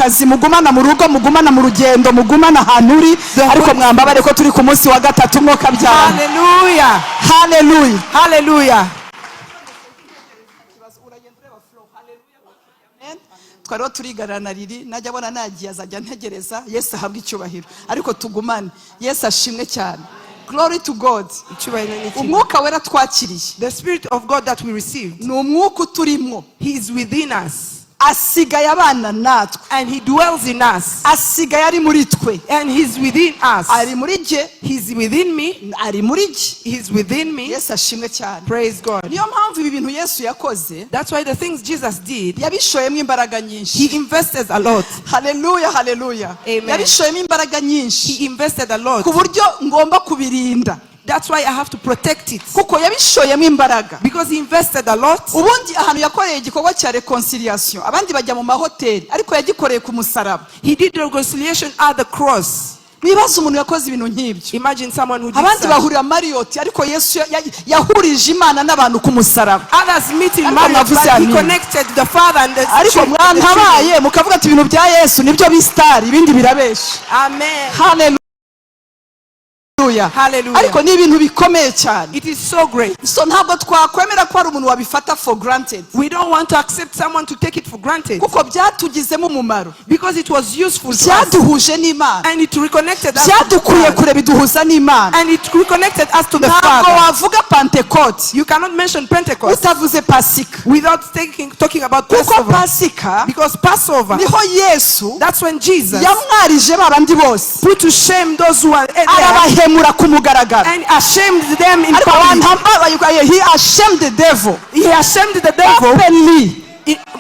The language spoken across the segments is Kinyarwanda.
kazi, mugumana mu rugo, mugumana mu rugendo, mugumana ahantu uri, ariko mwambabare ko turi ku munsi wa gatatu mwoka byara. Hallelujah. Hallelujah. Hallelujah. Twaro turigarana riri najya bona nagiye azajya ntegereza Yesu ahabwa icyubahiro, ariko tugumane. Yesu ashimwe cyane. Glory to God. Umwuka wera twakiriye, The Spirit of God that we received, ni umwuka uturimo. He is within us. Asigaye abana natwe, And He dwells in us. asigaye ari muri twe, And He's within us. ari muri je, He's within me. ari muri je. He's within me. Yesu ashimwe cyane. Praise God. Niyo mpamvu ibi bintu Yesu yakoze, That's why the things Jesus did, yabishoyemo imbaraga He nyinshi. invested a lot. Hallelujah, hallelujah. Amen. Yabishoyemo imbaraga nyinshi He invested a lot. ku buryo ngomba kubirinda, That's why I have to protect it. kuko yabishoyemo imbaraga. Because He invested a lot. Ubundi ahantu yakoreye igikorwa cya reconciliation, abandi bajya mu mahoteli, ariko yagikoreye ku musaraba. He did reconciliation at the cross. Bibaza umuntu yakoze ibintu nk'ibyo. Imagine someone who did Abandi that. bahurira Marriott, ariko Yesu yahurije Imana n'abantu ku musaraba. Others meet in Ariko Marriott, navuze but He amen. connected the Father and the Ariko children. mwantabaye mukavuga ati ibintu bya Yesu nibyo bistari, ibindi birabesha. Amen. Hallelujah. Hallelujah. Ariko ni ibintu bikomeye cyane. It is so great. So ntabwo twakwemera ko ari umuntu wabifata for granted, We don't want to accept someone to take it for granted. kuko byatugizemo umumaro, Because it was useful to us. byaduhuje n'Imana, And it reconnected us to byadukuye God. kure biduhuza n'Imana. And it reconnected us to the Ntabwo Father. wavuga Pentecote You cannot mention Pentecost utavuze Pasika, without talking about kuko Passover. Pasika Because Passover, niho Yesu that's when Jesus yamwarije babandi bose, put to shame those who are there arabahemura ku mugaragaro. and ashamed them in Ariko public. abantu he ashamed the devil He ashamed the devil openly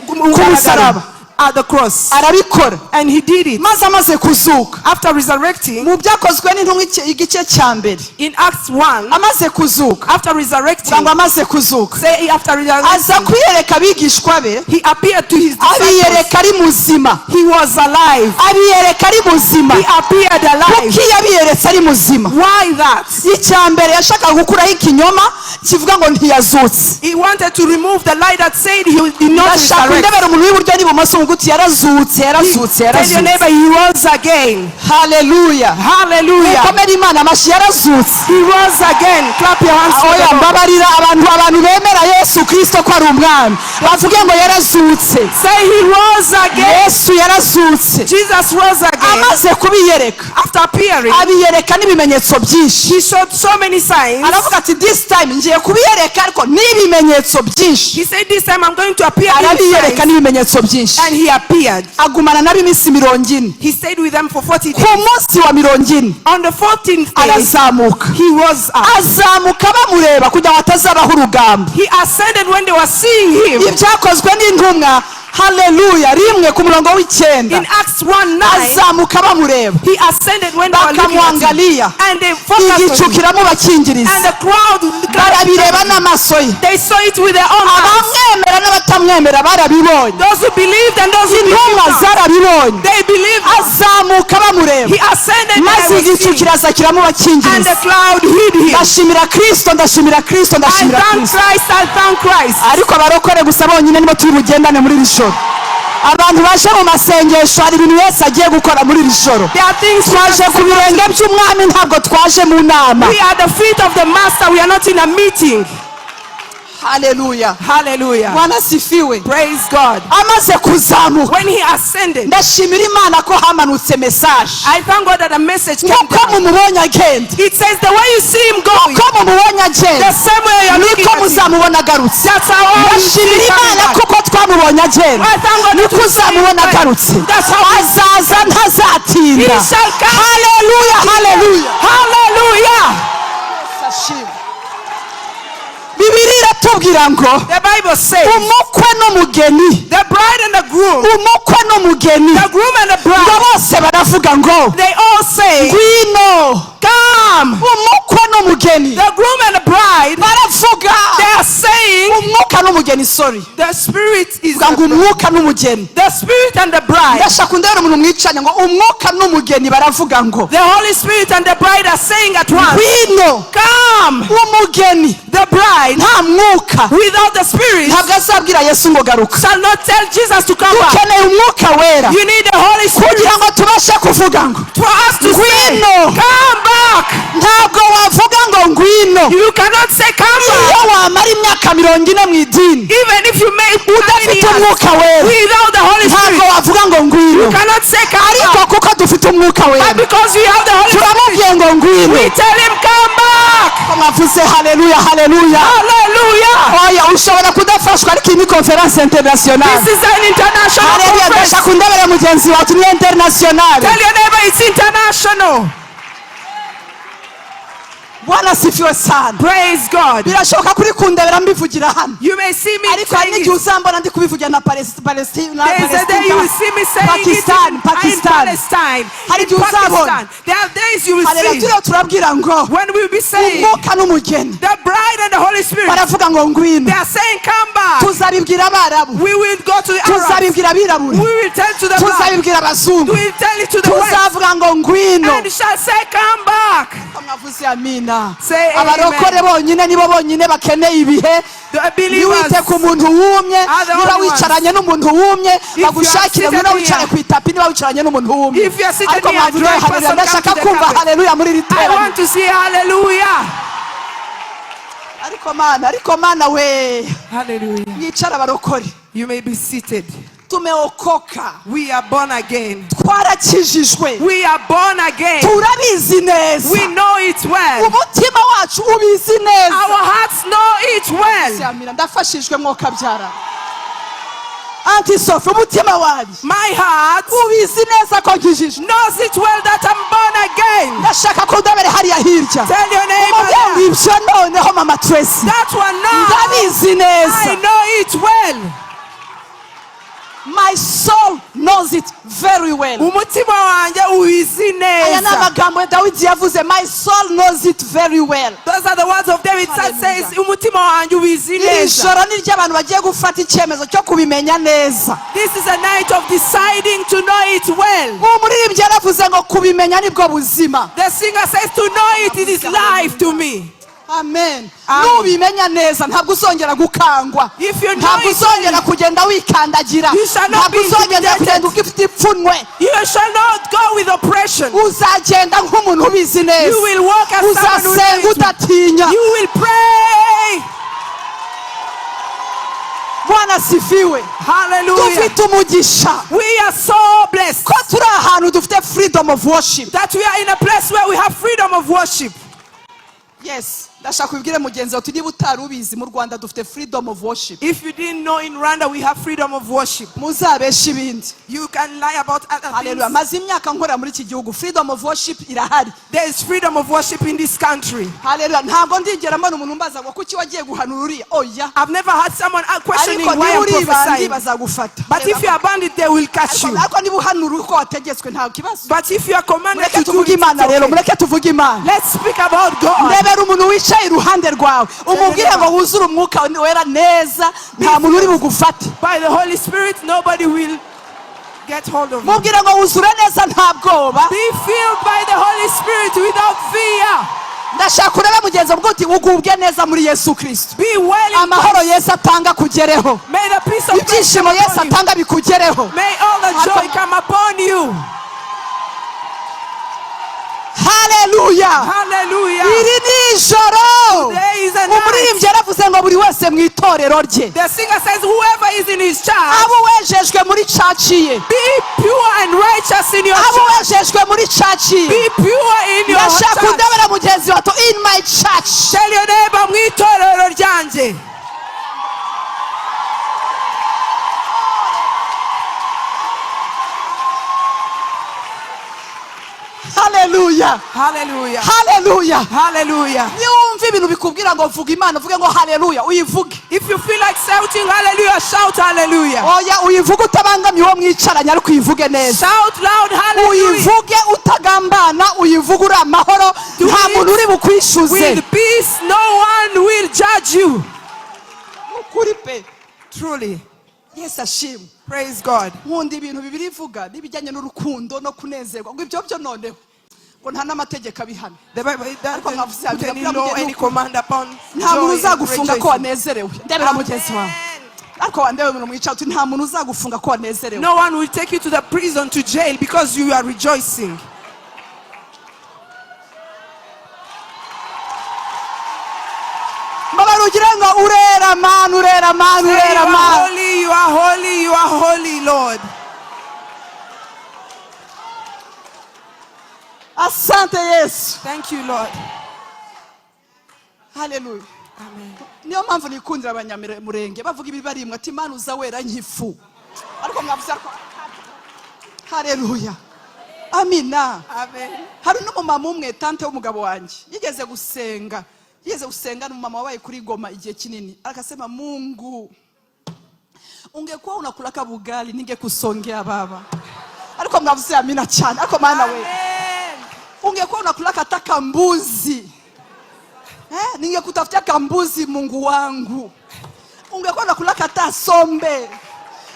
ku musaraba. at the cross. Arabikora. And He did it. Maze amaze kuzuka, After resurrecting, mu byakozwe n'intumwa igice cya mbere, in Acts 1, amaze kuzuka, after resurrecting, ngo amaze kuzuka, say after aza resurrecting, kwiyereka abigishwa be, He appeared to His disciples. abiyereka ari muzima, He was alive. abiyereka ari muzima. He appeared alive. Kuki yabiyeretse ari muzima? Why that? Icya mbere yashakaga gukuraho ikinyoma kivuga ngo ntiyazutse. He wanted to remove the lie that said He did not Ndashaka resurrect. ndebera umuntu w'iburyo n'ibumoso ngo uti yarazutse, yarazutse, Tell your neighbor, yarazutse. He rose again. Hallelujah. Hallelujah. Mukomere Imana amashyi, yarazutse. He rose again. Clap your hands for Oya the Lord. mbabarira abantu bemera Yesu Kristo ko ari umwami, bavuge ngo yarazutse. Say He rose again. Yesu yarazutse. Jesus rose again. Amaze kubiyereka, After appearing, abiyereka n'ibimenyetso byinshi. He showed so many signs. Aravuga ati this time ngiye kubiyereka ariko n'ibimenyetso byinshi. He said, this time I'm going to appear in Arabiyereka signs. n'ibimenyetso byinshi. And He appeared. Agumana nabo iminsi 40. He stayed with them for 40 Ku days. munsi wa 40 On the 14th day, arazamuka. He rose up. Azamuka bamureba kugira ngo hatazabaho urugamba. He ascended when they were seeing Him. Ibyakozwe n'intumwa, haleluya, 1:9. In Acts 1:9, Azamuka bamureba, He ascended when they were looking at Him. bakamwangalia, And they focused igicu on Him. kiramubakingiriza, And the crowd, barabireba n'amaso ye. they saw it with their own eyes. Abamwemera n'abatamwemera barabibonye, Those who believed and those who intumwa believed not, zarabibonye. they believed. Azamuka bamureba, He ascended maze and they were igicu seeing. kiraza And the kiramubakingiriza. cloud hid Him. Ndashimira Kristo, ndashimira Kristo, I ndashimira thank Kristo. Christ, I thank Christ. Ariko abarokore gusa bonyine nibo turi bugendane muri iri joro. Abantu baje mu masengesho hari ibintu Yesu agiye gukora muri iri joro. There are things we Twaje ku birenge by'umwami, ntabwo twaje mu nama. are at the feet of the Master. We are not in a meeting. Haleluya. Hallelujah. Bwana sifiwe. Praise God. Amaze kuzamuka, When He ascended, ndashimira Imana ko hamanutse message. I thank God that a message came Nk'uko down. mumubonye agenda, It says the way you see Him going, ko mumubonye the agenda, same way you're looking niko at Him. muzamubona agarutse. That's how all you see Ndashimira Him coming Imana back. kuko twamubonye agenda, I thank God niko that you see Him uzamubona back. agarutse. That's how we Azaza ntazatinda. He shall come. Haleluya, haleluya. Hallelujah. Bibiri iratubwira ngo The Bible says umukwe n'umugeni, the bride and the groom, umukwe n'umugeni, the groom and the ngo bride, bose baravuga ngo they all say, ngwino. come. umukwe n'umugeni The groom and the bride, baravuga they are saying, umwuka n'umugeni sorry the spirit is vuga ngo umwuka n'umugeni the spirit and the bride. ndashaka undebera umuntu mwicanye ngo umwuka n'umugeni baravuga ngo The Holy Spirit and the bride are saying at once, ngwino come. umugeni The bride, nta mwuka without the spirit, ntabwo azabwira yesu ngo garuka shall not tell Jesus to come back. dukeneye umwuka wera You need the Holy Spirit kugira ngo tubashe kuvuga ngo for us to say, ngwino come back. ntabwo wavuga ngo ngwino You cannot say come iyo back. wamara imyaka 40 mu idini Even if you make udafite umwuka wera without the Holy ntabwo Spirit, wavuga ngo ngwino you cannot say come ariko back. kuko dufite umwuka But wera because we have the Holy Spirit, turamubwiye ngo ngwino we tell him come back. mwavuze haleluya haleluya Hallelujah. oya ushobora kudafashwa ariko iyi ni conference internationale This is an international haleluya conference. ndashaka undebere mugenzi wacu ni internationale Tell your neighbor it's international. bwana sifiwe sana Praise God. birashoboka kuri kundebera mbivugira hano You may see me ariko hari saying n'igihe it. uzambona ndi kubivugira na Palestine There is a day you will see me saying Pakistan it in Pakistan Palestine. hari In igihe uzabona Pakistan. There are days you will haleluya see turiho turabwira ngo when we will be saying umwuka n'umugeni the bride and the Holy Spirit. baravuga ngo ngwino They are saying come back. tuzabibwira abarabu We will go to the Arabs. tuzabibwira abirabura We will tell to the black. tuzabibwira abazungu We will tell it to the west. tuzavuga ngo ngwino And shall say come back. mwavuze amina Say abarokore amen. bonyine nibo bonyine bakeneye ibihe The believers. niwite ku muntu wumye are the niba only ones. wicaranye n'umuntu wumye you bagushakire are ngwino seated wicare here. ku itapi niba wicaranye n'umuntu wumye If you are seated ariko here, mwavuze dry haleluya person, ndashaka come to the kumva carpet. haleluya muri iri I teraniro want to see hallelujah. ariko mana we Hallelujah. mwicara abarokore You may be seated. tumeokoka We are born again. twarakijijwe We are born again. turabizi neza We know it well. umutima wacu ubizi neza Our hearts know it well. Amina, ndafashijwe mwokabyara antisofe umutima wanjye My heart ubizi neza ko nkijijwe knows it well that I'm born again. ndashaka ko ndabere hariya hirya Tell your neighbor umubyeyi there. ibyo noneho mama Tracy That one now. ndabizi I neza know it well. my soul knows it very well Umutima wanjye ubizi aya ni neza. amagambo dawidi yavuze my soul knows it very well Those are the words of David that says umutima wanjye ubizi iri neza. joro ni ry'abantu bagiye gufata icyemezo cyo kubimenya neza This is a night of deciding to know it well. umuririmbyi yaravuze ngo kubimenya nibwo buzima The singer says to know it, it is life to me. amen Amen. nubimenya neza ntabwo uzongera gukangwa If you know ntabwo it, uzongera kugenda wikandagira You shall not ntabwo be uzongera intimidated. kugenda ugifite ipfunwe you shall not go with oppression. uzagenda nk'umuntu ubizi You neza will walk as someone who uzasenga knows it. udatinya You will pray. bwana sifiwe Hallelujah. dufite umugisha We are so blessed ko turi ahantu dufite freedom of worship that we are in a place where we have freedom of worship. yes ndashaka kubwire mugenzi wawe niba utari ubizi mu Rwanda dufite freedom of worship If you didn't know, in Rwanda we have freedom of worship. muzabeshe ibindi You can lie about other haleluya things. maze imyaka nkora muri iki gihugu freedom of worship irahari There is freedom of worship in this country. haleluya ntabwo ndigera mbona umuntu umbaza ngo kuki wagiye guhanura uriya oya I've never had someone questioning ariko why niba I'm uri bandi prophesying. bazagufata But if you are bandit, they will catch you. ariko niba uhanura uko wategetswe nta kibazo But if you are commanded mureke to do tuvuge it, imana it's rero okay. mureke tuvuge imana Let's speak about God. ndebera umuntu wicaye iruhande rwawe umubwire ngo wuzure umwuka wera neza nta muntu uri bugufate By the Holy Spirit, nobody will get hold of you. mubwire ngo wuzure neza nta bwoba Be filled by the Holy Spirit without fear. ndashaka urebe mugenzi wawe uti ugubwe neza muri Yesu Kristo Be well in amahoro Christ. Yesu atanga kugereho May the peace of Christ ibyishimo come Yesu upon you. atanga bikugereho May all the joy come upon you. haleluya Hallelujah. iri ni ijoro Today is a night. umuririmbyi yaravuze ngo buri wese mu itorero rye The singer says, whoever is in his church, abo wejejwe muri caci ye be pure and righteous in your abo church. wejejwe muri caci ye Be pure in your ndashaka church. undebera mugenzi wato in my church Tell your neighbor, mu itorero ryanjye. haleluya Hallelujah. haleluya Hallelujah. niwumva ibintu bikubwira ngo vuga imana uvuge ngo haleluya uyivuge. If you feel like shouting hallelujah, shout hallelujah. Oya uyivuge utabangamiye uwo mwicaranye ariko uyivuge neza. Shout loud hallelujah. Uyivuge utagambana, uyivuge uri amahoro, nta muntu uri bukwishuze. With peace, no one will judge you. Ukuri pe. Truly. Yes, ashimwe. Praise God. Nkunda ibintu bibiri ivuga n'ibijyanye n'urukundo no kunezerwa ngo ibyo byo noneho ngo nta n'amategeko abihana. The Bible doesn't put any Ariko law, any command upon nta muntu joy and uzagufunga ko rejoicing. wanezerewe. Ndebera mugenzi wawe. Ariko wandewe umuntu mwica uti nta muntu uzagufunga ko wanezerewe. No one will take you to the prison, to jail, because you are rejoicing. Babarugire ngo urera man, urera man, Say, urera you are man. holy, you are holy, you are holy, Lord. Asante Yesu. Thank you, Lord. Hallelujah. Amen. Niyo mpamvu nikundira abanyamurenge bavuga ibi barimwe ati Imana uza wera nkifu. Ariko mwavuze ariko haleluya. Amina. Amen. Hari n'umumama umwe tante w'umugabo wanjye yigeze gusenga n'umumama wabaye kuri Goma igihe kinini akasema Mungu ungekuwa unakula kabugali ningekusongea baba. Ariko mwavuze amina cyane ariko mana we ungekuwa unakula kataka mbuzi ningekutafutia kambuzi Mungu wangu. Ungekuwa unakula kata sombe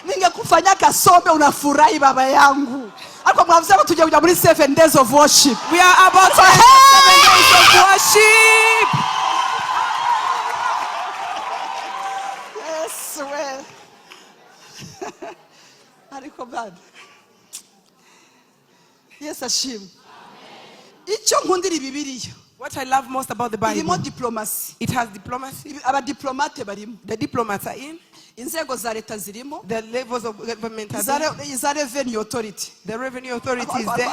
ningekufanya kasombe unafurahi baba yangu. Ariko mwavuze ko tujye kujya muri 7 days of worship. We are about to have 7 days of worship. Yes, well. Ariko bad. Yes, ashim. Icyo nkundira Bibiliya. What I love most about the Bible, Irimo diplomacy. it has diplomacy. Abadiplomate barimo. The diplomats are in. Inzego za leta zirimo. The levels of government are there. Za revenue authority. The revenue authority is there.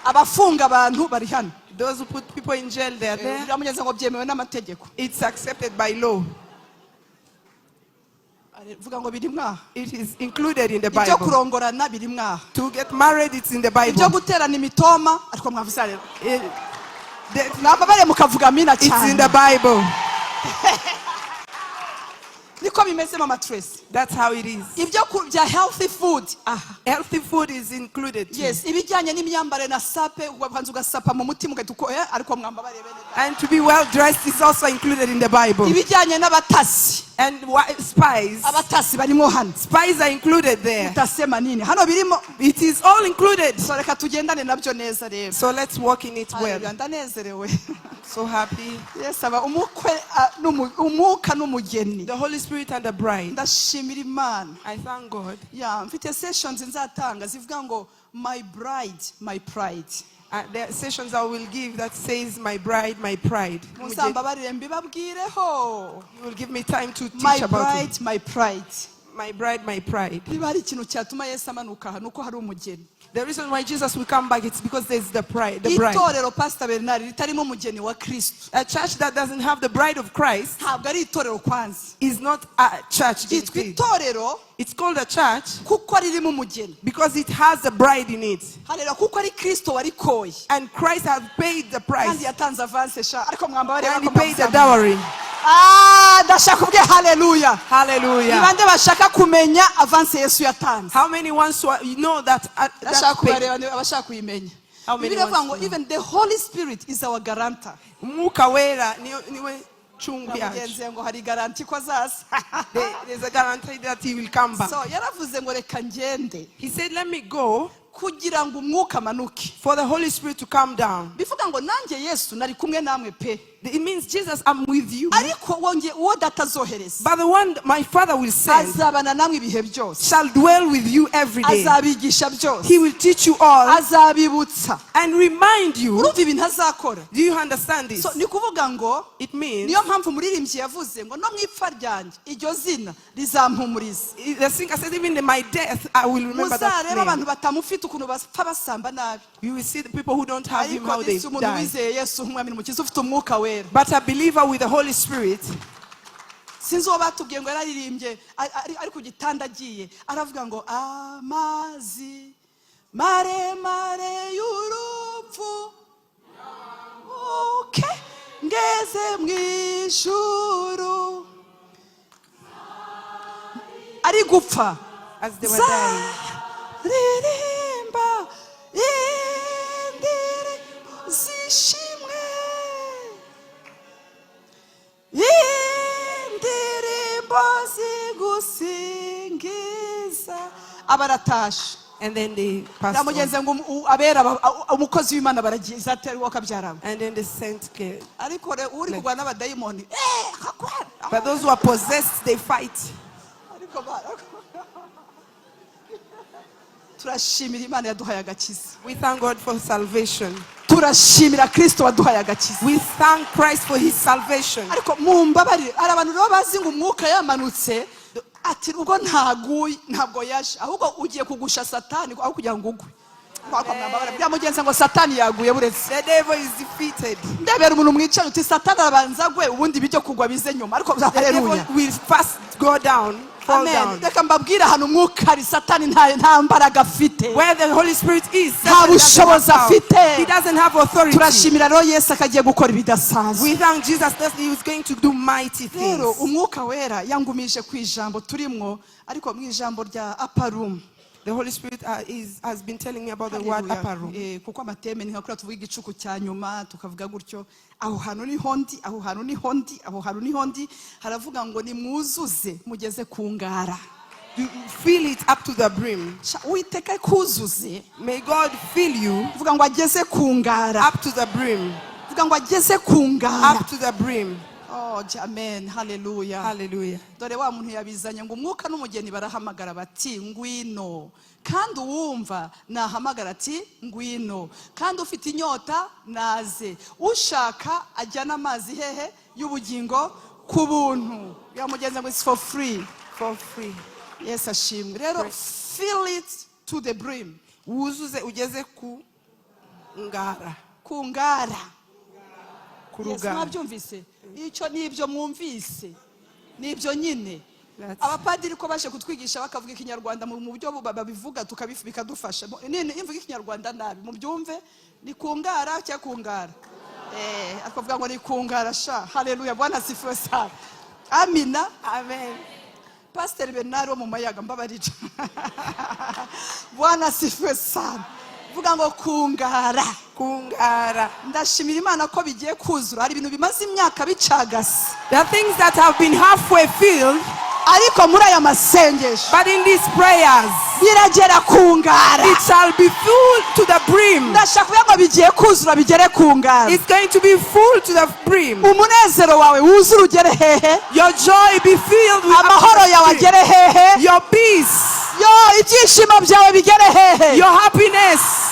Abafunga abantu bari hano. Those who put people in jail, they are there. Biramugeza ngo byemewe n'amategeko. It's accepted by law. Vuga ngo biri mwaha. It is included in the Ibyo Bible. kurongorana biri mwaha. To get married, it's in the Bible. Ibyo guterana imitoma ariko mwavuze rero. The- Nababare mukavuga amina It's in cyane. the Bible. Niko bimeze mama Tracy. That's how it is. Ibyo kurya healthy food. Healthy food is included too. Yes, ibijyanye n'imyambare na sape ubanza ugasapa mu mutima ugatuko ariko mwambabare bene. And to be well dressed is also included in the Bible. Ibijyanye n'abatasi. And spies. Abatasi barimo hano. Spies are included there. Utasema nini? Hano birimo. It is all included. So reka tugendane nabyo neza rero. So let's walk in it well. Ndanezerewe. So happy. Yes, aba umukwe umuka n'umugeni. The Holy Spirit and the bride. Ndashimira Imana. I thank God. Yeah, mfite sessions nzatanga zivuga ngo my bride, my pride. There are sessions I will give that says my bride, my pride. Muzambabarire mbibabwireho. You will give me time to teach My about bride, it. my pride. My bride, my pride. Niba hari ikintu cyatuma Yesu amanuka hano uko hari umugeni. The reason why Jesus will come back, it's because there's the bride. The bride. Itorero Pastor Bernard ritarimo umugeni wa Kristo. A church that doesn't have the bride of Christ Ntabwo ari itorero kwanza. is not a church. Yitwa itorero It's called a church kuko ririmo umugeni. because it has a bride in it. Haleluya kuko ari Kristo warikoye. And Christ has paid the Kandi price. yatanze avance sha ariko mwambabarire And he paid the dowry. ndashaka kubwira haleluya. Hallelujah. Nibande bashaka kumenya avance Yesu yatanze. How many wants to know that? Ndashaka That paid? kubareba abashaka kuyimenya. How many Bibiliya wants ivuga ngo to know? even the Holy Spirit is our guarantor. Umwuka wera niwe chungu yacu. Mugenzi ngo hari garanti ko azaza. There's a guarantee that he will come back. So yaravuze ngo reka ngende He said, let me go kugira ngo umwuka amanuke. for the Holy Spirit to come down. Bivuga ngo nanjye Yesu nari kumwe namwe pe. It means, Jesus, I'm with you. Ariko uwo data azohereza But the one my Father will send azabana namwe ibihe byose. shall dwell with you every day. Azabigisha byose. He will teach you all Azabibutsa. and remind you. Urumva ibintu azakora. Do you understand this? So ni kuvuga ngo It means, niyo mpamvu umuririmbyi yavuze ngo no mwipfa ryanjye iryo zina rizampumuriza. the singer says, even in my death, I will remember that Muzareba name. abantu batamufite ukuntu bapfa basamba nabi. You will see the people who don't have him, Ariko how they disi umuntu die. wizeye Yesu nk'umwami n'umukiza ufite umwuka wera. But a believer with the Holy Spirit, Sinzi uwo batubwiye ngo yararirimbye ari ku gitanda agiye aravuga ngo amazi maremare y'urupfu okay ngeze mw'ijuru ari gupfa as they were dying. ririmba indirimbo zishimwe indirimbo zigusingiza abaratashe. And then they passed on. Yamugenze ngo abera umukozi w'Imana baragiye zateri wakabyaramo. And then the saint came. Ariko uri kugwana n'abadayimoni But those who are possessed, they fight. turashimira Imana yaduhaye agakiza. We thank God for salvation. turashimira Kristo waduhaye agakiza. We thank Christ for his salvation. Ariko mumbabarire ari abantu rero bazi ngo umwuka yamanutse ati ubwo ntabwo yaje ahubwo ugiye kugusha satani aho kugira ngo ugwe. Byamugenze ngo satani yaguye buretse. The devil is defeated. Ndebera umuntu mwicaye uti satani arabanza gwe ubundi bijyo kugwa bize nyuma. Ariko haleluya. Will first go down, fall down. Reka mbabwira hano umwuka ari satani nta mbaraga afite. Where the Holy Spirit is, nta bushobozi afite. he doesn't have authority. Turashimira rero Yesu akagiye gukora ibidasanzwe. We thank Jesus that he was going to do mighty things. Rero umwuka wera yangumije ku ijambo turimwo ariko mu ijambo rya upper room. The Holy Spirit has been telling me about the word upper room. Kuko amateme ni nkakura tuvuga igicuku cya nyuma tukavuga gutyo aho hantu ni hondi aho hantu ni hondi aho hantu ni hondi haravuga ngo ni mwuzuze mugeze kungara. You fill it up to the brim. Uiteka kuzuze. May God fill you Vuga ngo ageze kungara. up to the brim. Vuga ngo ageze kungara. Up to the brim. Oh, amen. Hallelujah. Hallelujah. Dore wa muntu yabizanye ngo umwuka n'umugeni barahamagara bati ngwino. Kandi uwumva nahamagara ati ngwino. Kandi ufite inyota naze. Ushaka ajyana amazi hehe y'ubugingo ku buntu. Yamugenze ngo it's for free. For free. Yes, ashimwe. Rero fill it to the brim. Wuzuze ugeze ku ngara. Kungara. Yes, Kurugara. mwabyumvise. Icyo nibyo mwumvise. Nibyo nyine. Abapadiri ko baje kutwigisha bakavuga ikinyarwanda mu buryo babivuga bikadufasha. Imvuga ikinyarwanda nabi mu byumve ni kungara cya kungara. Akavuga ngo ni kungara sha. Haleluya. Bwana sifiwe sana. Amina. Amen. Pastor Bernard wo mu mayaga mbabarije. Bwana sifiwe sana. Vuga ngo kungara. Kungara. Ndashimira Imana ko bigiye kuzura hari ibintu bimaze imyaka bicagase. The things that have been halfway filled, ariko muri aya masengesho but in these prayers biragera kungara. it shall be full to the brim. Ndashaka kuvuga ngo bigiye kuzura bigere kungara. It's going to be full to the brim. Umunezero wawe wuzura ugere hehe. Your joy be filled with amahoro yawe agere hehe. your peace. Yo ibyishimo byawe bigere hehe. Your happiness.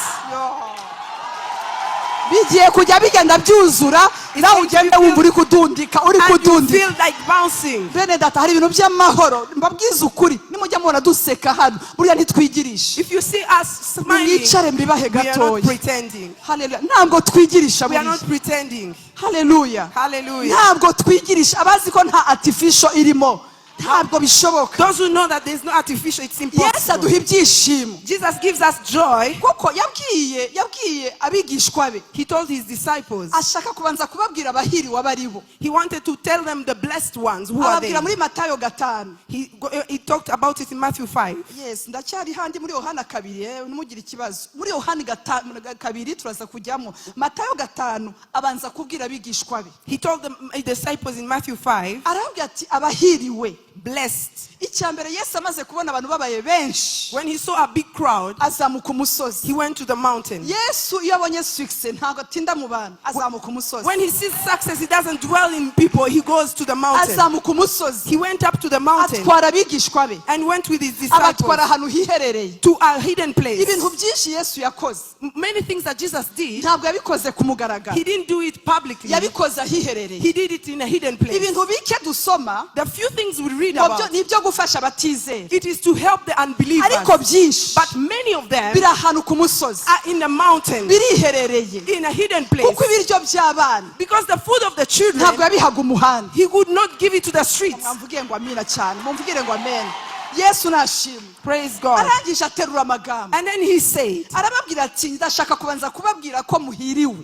Bigiye kujya bigenda byuzura nawe ugende wumva uri kudundika uri And you kudundika. feel like bouncing. Bene data hari ibintu by'amahoro mbabwiza ukuri nimujya mubona duseka hano buriya ntitwigirisha. If you see us smiling, Mwicare mbibahe we are not gatoya. pretending. Haleluya. Ntabwo twigirisha We are not buriya. pretending. Haleluya. Hallelujah. Ntabwo twigirisha abazi ko nta artificial irimo. Ntabwo bishoboka. Those who know that there's no artificial, it's Yesu impossible. aduha ibyishimo. Jesus gives us joy. Kuko yabwiye abigishwa be. He told his disciples. Ashaka kubanza kubabwira abahiriwe abaribo. He wanted to tell them the blessed ones. Who are they? Ababwira muri Matayo 5. He talked about it in Matthew 5. Yes, ndacyari handi muri Yohana 2 numugira ikibazo. Muri Yohana 2 turaza kujyamo. Matayo 5 abanza kubwira abigishwa be. He told the disciples in Matthew 5. Arabwira ati abahiriwe. Blessed. Icyambere Yesu amaze kubona abantu babaye benshi. When he saw a big crowd, azamuka umusozi. he went to the mountain. Yesu iyo abonye success ntago atinda mu bantu azamuka umusozi. When he sees success, he doesn't dwell in people. He goes to the mountain. Azamuka umusozi. He went up to the mountain atwara abigishwa be. and went with his disciples abatwara ahantu hiherereye. to a hidden place. Ibintu byinshi Yesu yakoze. Many things that Jesus did, ntabwo yabikoze ku mugaragaro. he didn't do it publicly. yabikoze ahiherereye. He did it in a hidden place. Ibintu bike dusoma. The few things we read about, nibyo gufasha abatizera. it is to help the unbelievers. ariko byinshi But many of them biri ahantu ku musozi. are in the mountain, biriherereye. in a hidden place. kuko ibiryo by'abana Because the food of the children, ntabwo yabihaga umuhanda. he would not give it to the streets. Mwamvugire ngo amina cyane. Mumvugire ngo amen. Yesu nashimwe. Praise God. Arangije aterura amagambo. And then he said, Arababwira ati ndashaka kubanza kubabwira ko muhiriwe.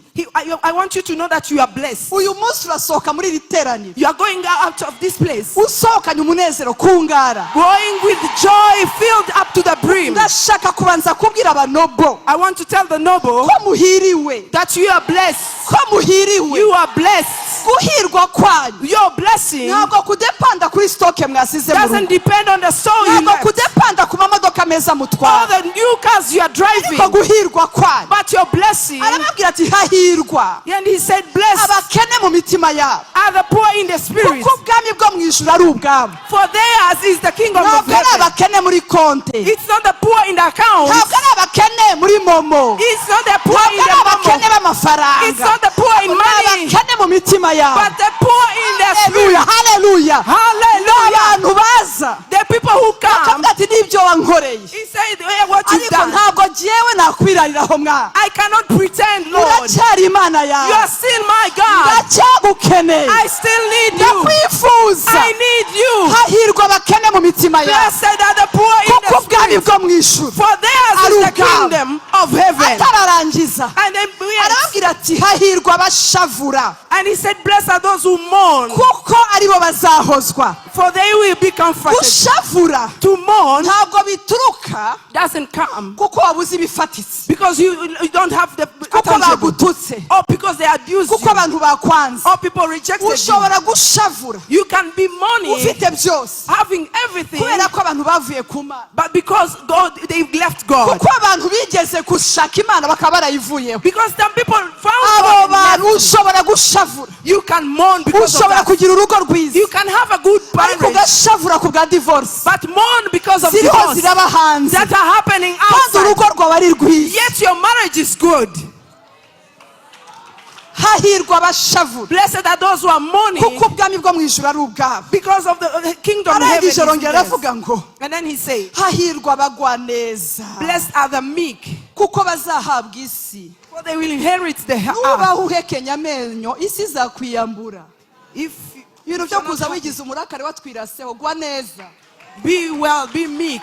I want you to know that you are blessed. Uyu munsi urasohoka muri iri teraniro. You are going out of this place. Usohokanye umunezero kungara. Going with joy filled up to the brim. Ndashaka kubanza kubwira abanobo. I want to tell the noble Ko muhiriwe. that you are blessed. Ko muhiriwe. You are blessed. Guhirwa kwanyu. Your blessing Ntabwo kudepanda kuri stoke mwasize mu doesn't rugo. depend on the soul you Ntabwo left. kudepanda ku mamodoka meza All mutwara. the new cars you are driving. Ariko guhirwa kwanyu. But your blessing. Arababwira ati hahirwa And he said, blessed abakene mu mitima yabo. are the poor in the spirit. Kuko ubwami bwo mu ijuru ari ubwabo. For theirs is the kingdom of Ntabwo ari heaven. abakene muri konte. It's not the poor in the account. Ntabwo ari abakene muri momo. It's not the poor in Ntabwo ari the abakene money. b'amafaranga. It's not the poor in money. Abakene mu mitima yabo. But the poor in the spirit. Haleluya. Hallelujah. Abantu baza. The people who come. Bakavuga ati nibyo wankoreye. He said, hey, what you've Ariko done. ntabwo jyewe nakwirariraho mwa. I cannot pretend, Lord. Uracyari Imana You yawe. are still my God. Ndacyagukeneye. I still need you. Ndakwifuza. I need you. Hahirwa abakene mu mitima yawe. Blessed are the poor in Kuko the ubwami spirit. bwo mu ijuru. For theirs is the Arugabo. kingdom of heaven. Atararangiza. And then Arababwira ati hahirwa abashavura. and he said, blessed are those who mourn, Kuko aribo bazahozwa. for they will be comforted. Gushavura To mourn ntabwo bituruka doesn't come kuko wabuze ibifatitse. because you don't have the Kuko tangible, bagututse. or because they abused Kuko you, abantu bakwanze. or people rejected you. Ushobora gushavura. You can be mourning, Ufite byose. having everything, Kubera ko abantu bavuye ku Mana. but because God, they've left God. Kuko abantu bigeze gushaka Imana bakaba barayivuyeho. Because some people found Abo God bantu and left him. ushobora gushavura. You can mourn because of Ushobora that. kugira urugo rwiza. You can have a good Ariko marriage, ugashavura ku bwa divorce. but mourn because of Ziriho divorce ziraba hanze. that are happening Kandi outside. urugo rwawe ari rwiza. Yet your marriage is good. Hahirwa abashavura. Blessed are those who are mourning Kuko ubwami bwo mu ijuru ari ubwabo. because of the kingdom of heaven. Arangije is arongera theirs. aravuga ngo And then he said, hahirwa abagwa neza. blessed are the meek, Kuko bazahabwa isi. for they will inherit the earth. Nubaho uhekenya amenyo isi izakwiyambura. If Ibintu byo kuza wigize umurakare watwiraseho gwa neza. be well, be meek.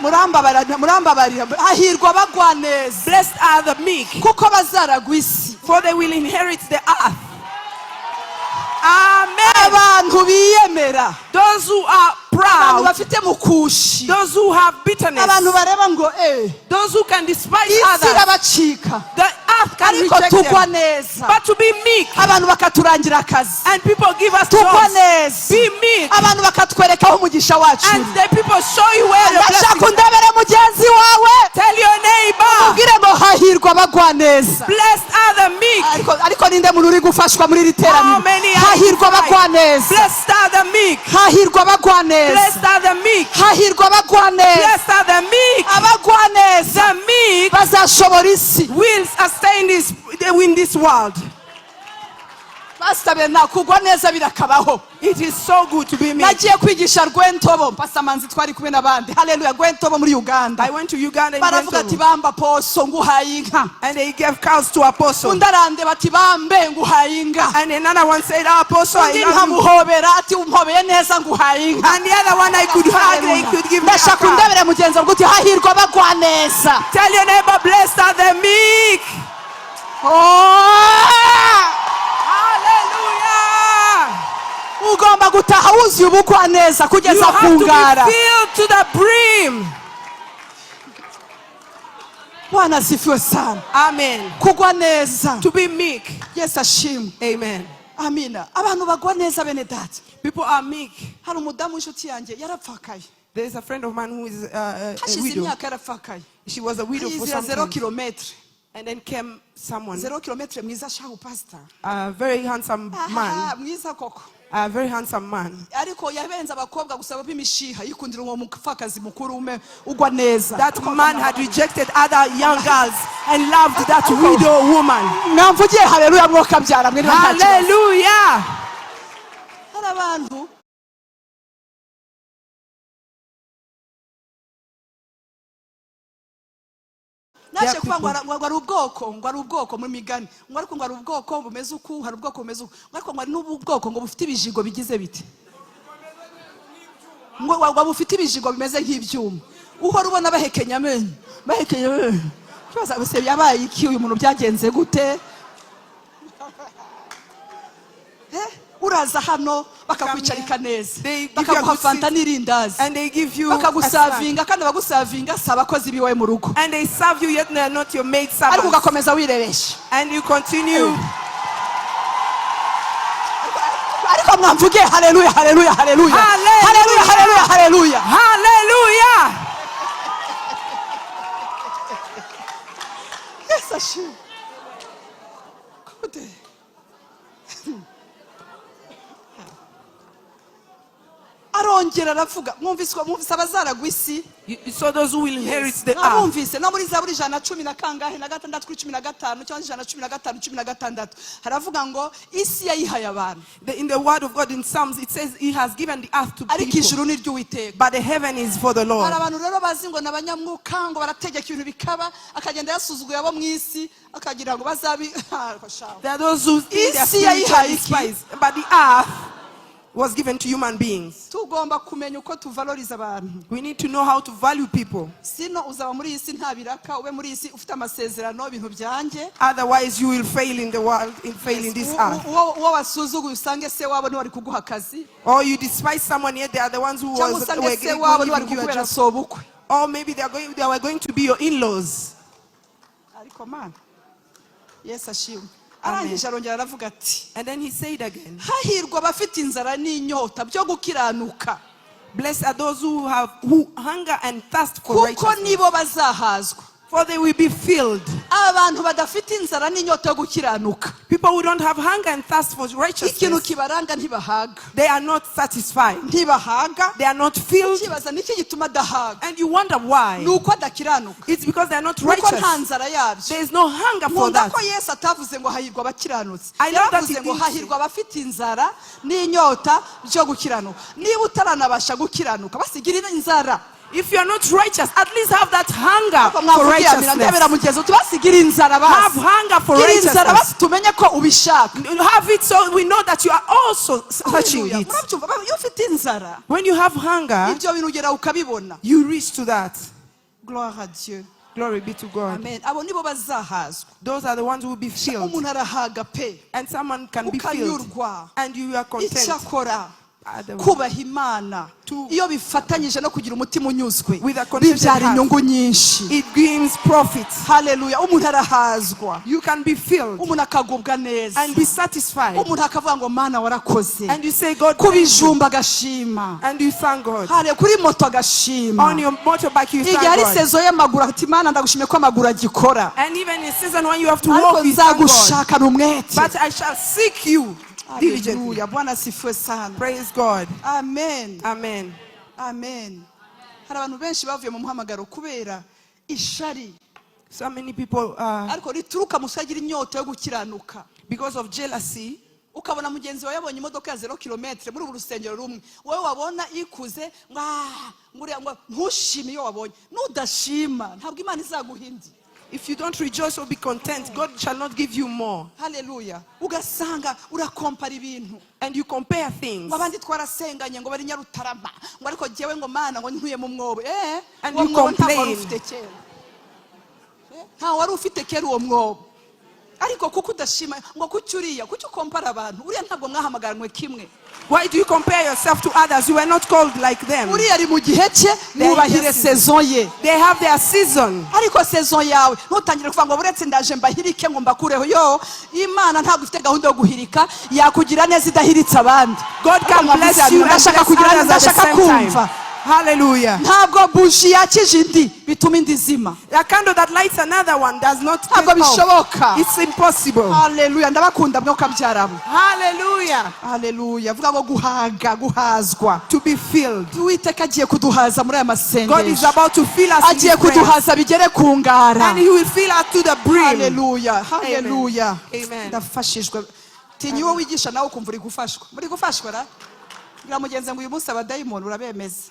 Murambabarira. Hahirwa abagwa neza. Blessed are the meek, Kuko bazaragwa isi. for they will inherit the earth. Amen. Abantu biyemera. Those who are Abantu proud, bafite mukushi. those who have bitterness, Abantu bareba ngo those who can despise isi others, irabacika. the earth can Ariko reject tugwa them. neza. But to be meek, Abantu bakaturangira akazi. and people give us Tugwa jobs. neza. Be meek, Abantu bakatwerekaho umugisha wacu. and the people show you where your Ndashaka blessing. undebere mugenzi wawe. Tell your neighbor, Ubwire ngo hahirwa abagwa neza. blessed are the meek. Ariko ninde muntu uri gufashwa muri iri How teraniro? many are Hahirwa abagwa inside? neza. Blessed are the meek. Hahirwa abagwa Blessed neza. are the meek. Hahirwa abagwa neza. Blessed are the meek. Abagwa neza The meek bazashobora isi. will sustain this world. Pastor Bernard, kugwa neza birakabaho. It is so good to be meek. Nagiye kwigisha Rwentobo. Pastor Manzi twari kumwe n'abandi. Hallelujah. Rwentobo muri Uganda. I went to Uganda and, Baravuga ati bamba poso nguhaye inka. and they gave cows to Apostle. Undarande bati bambe nguhaye inka. And another one said, Apostle, I Undi love you. nkamuhobera ati umpobeye neza nguhaye inka. And the other one I could hug, they could give me a Ndashaka cow. undebere mugenzi wanjye uti hahirwa abagwa neza. Tell your neighbor, blessed are the meek. Hallelujah. Ugomba gutaha wuzuye ubugwa neza You kugeza have to kungara. be filled to the brim. Bwana asifiwe sana. Amen. Kugwa neza. To be meek. Yesu ashimwe. Amen. Amina. Abantu bagwa neza bene data. People are meek. Hari umudamu w'inshuti yanjye yarapfakaye. There is a friend of mine who is a Hashize widow. imyaka yarapfakaye. She was a widow for Yizira some 0 time. kilometre. And then came someone, 0 kilometre mwiza shahu pastor. a very handsome man, Mwiza koko. a very handsome man. Ariko yabenza abakobwa gusaba imishiha yikundira uwo mupfakazi mukuru ume ugwa neza. That man had rejected other young girls and loved that widow woman. Namvugiye haleluya mwoka byara mwe. Hallelujah. Hari abantu naje kuvuga ngo ari ubwoko muri migani ngo ariko ngo ari ubwoko bumeze uku hari ubwoko bumeze uku ariko ngo ari n'ubwoko ngo bufite ibijigo bigize biti ngo waba ufite ibijigo bimeze nk'ibyuma uhora ubona bahekenya amenyo kibaza bose yabaye iki uyu muntu byagenze gute uraza hano bakakwicarika neza bakaguha fanta n'irindazi bakagusavinga kandi bagusavinga si abakozi biwe mu rugo and they serve you yet they are not your maid servants. ariko ugakomeza wirebesha And you continue. ariko mwamvuge haleluya haleluya haleluya haleluya haleluya haleluya Hallelujah. Yes, ashimwe. Kude. Arongera aravuga mwumvise abazaragwa isi So those who will inherit the earth. mwumvise no muri Zaburi 110 na kangahe na 6:15 cyangwa 115:16 haravuga ngo isi yayihaye abantu. In the word of God in Psalms it says he has given the earth to Ariko people. ijuru ni ry'Uwiteka. But the heaven is for the Lord. Hari abantu rero bazi ngo nabanyamwuka ngo barategeka ibintu bikaba akagenda yasuzuguye abo mu isi akagira ngo bazabi There are those who think they are isi spiritual yayihaye in iki? spies. But the earth was given to human beings. Tugomba kumenya uko tuvaloriza abantu. We need to know how to value people. Sino uzaba muri isi nta biraka ube muri isi ufite amasezerano ibintu byanjye. Otherwise you will fail in the world, fail in this earth. Uwo wasuzuguye usange se wabo ni wari kuguha akazi. Or you despise someone yet they are the ones who Cyangwa were usange se wabo ni wari giving you a kukubera job. sobukwe. Or maybe they were going to be your in-laws. Ariko man Yes ashimwe. Amen. Arangije arongera aravuga ati And then he said again, hahirwa abafite inzara n'inyota byo gukiranuka blessed are those who hunger and thirst for kuko righteousness, nibo bazahazwa. for they will be filled. Abantu badafite inzara n'inyota yo gukiranuka People who don't have hunger and thirst for ikintu righteousness, kibaranga ntibahaga they are not satisfied. ntibahaga They are not filled. kibaza niki gituma adahaga And you wonder why. nuko adakiranuka It's because they are not nuko nta righteous. nzara yabyo. There is no hunger for nkunda that. ko Yesu atavuze ngo hahirwa abakiranutsi I love that yaravuze he ngo didn't hahirwa abafite inzara n'inyota byo gukiranuka. Niba utaranabasha gukiranuka basigirira inzara If you are not righteous, at least have that hunger for ndabera righteousness. mugenzi utubasigira inzara Have basi hunger for gira inzara righteousness. basi tumenye ko ubishaka. Have it so we know that you are also searching Hallelujah. it. Murabyumva? Iyo ufite inzara When you have hunger, ibyo bintu ugera ukabibona. you reach to that. Gloire à Dieu. Glory be to God. Amen. Abo nibo bazahazwa. Those are the ones who will be filled. Umuntu arahaga pe And someone can be filled. ukanyurwa And you are content. icyakora Otherwise, kubaha Imana To- iyo bifatanyije no kugira umutima unyuzwe With a contented bibyara heart. inyungu nyinshi. it brings profit. Haleluya. Umuntu arahazwa You can be filled umuntu akagubwa neza and be satisfied. umuntu akavuga ngo Mana warakoze And you say, God, ku thank you. bijumba agashima And you thank God. hale kuri moto agashima On your motorbike, you igihe thank ari God. sezo y'amaguru ati Mana ndagushimiye ko amaguru agikora And even in season when you have to ariko walk, you thank God. nzagushakana umwete. But I shall seek you diligently. Haleluya. Bwana sifiwe sana. Praise God. Amen. Amen. Amen. Hari abantu benshi bavuye mu muhamagaro kubera ishari So many people, ariko rituruka musagira inyota yo gukiranuka. because of jealousy, Ukabona mugenzi wawe yabonye imodoka ya 0 km muri ubu rusengero rumwe wowe wabona ikuze ngo ntushime iyo wabonye nudashima ntabwo Imana izaguhindi. if you don't rejoice or be content, God shall not give you more. Haleluya. Ugasanga urakompara ibintu And you compare things. ngo abandi twarasenganye ngo bari Nyarutarama ngo ariko jewe ngo Mana ngo ntuye mu mwobo And uwo you mwobo ntabwo complain. wari ufite kera nta wari ufite kera uwo mwobo ariko kuko udashima ngo kuki uriya kuki ukompara abantu uriya ntabwo mwahamagaranywe kimwe. Why do you compare yourself to others? You were not called like them. Uriya ari mu gihe cye mwubahire sezon ye. They have their season. Ariko sezon yawe ntutangire kuvuga ngo buretse ndaje mbahirike ngo mbakureho yo Imana ntabwo ifite gahunda yo guhirika yakugira neza idahiritse abandi. God can bless you and bless ndashaka kugira others neza at the ndashaka same kumva. time. Hallelujah. Ntabwo buji yakije indi bituma indi zima. A candle that lights another one does not take Ntabwo bishoboka. off. It's impossible. Haleluya. Ndabakunda mwe ukabyaramo. Hallelujah. Haleluya. Vuga ngo guhazwa. To be filled. Uwiteka agiye kuduhaza muri aya God is masengesho. about to fill us Agiye with prayers. kuduhaza bigere ku ngara. And he will fill us to the brim. Haleluya. Haleluya. Amen. Ndafashijwe. Tinyi wowe wigisha nawe ukumva uri gufashwa. Muri gufashwa ra? Ngira mugenze ngo uyu munsi abadayimoni urabemeza.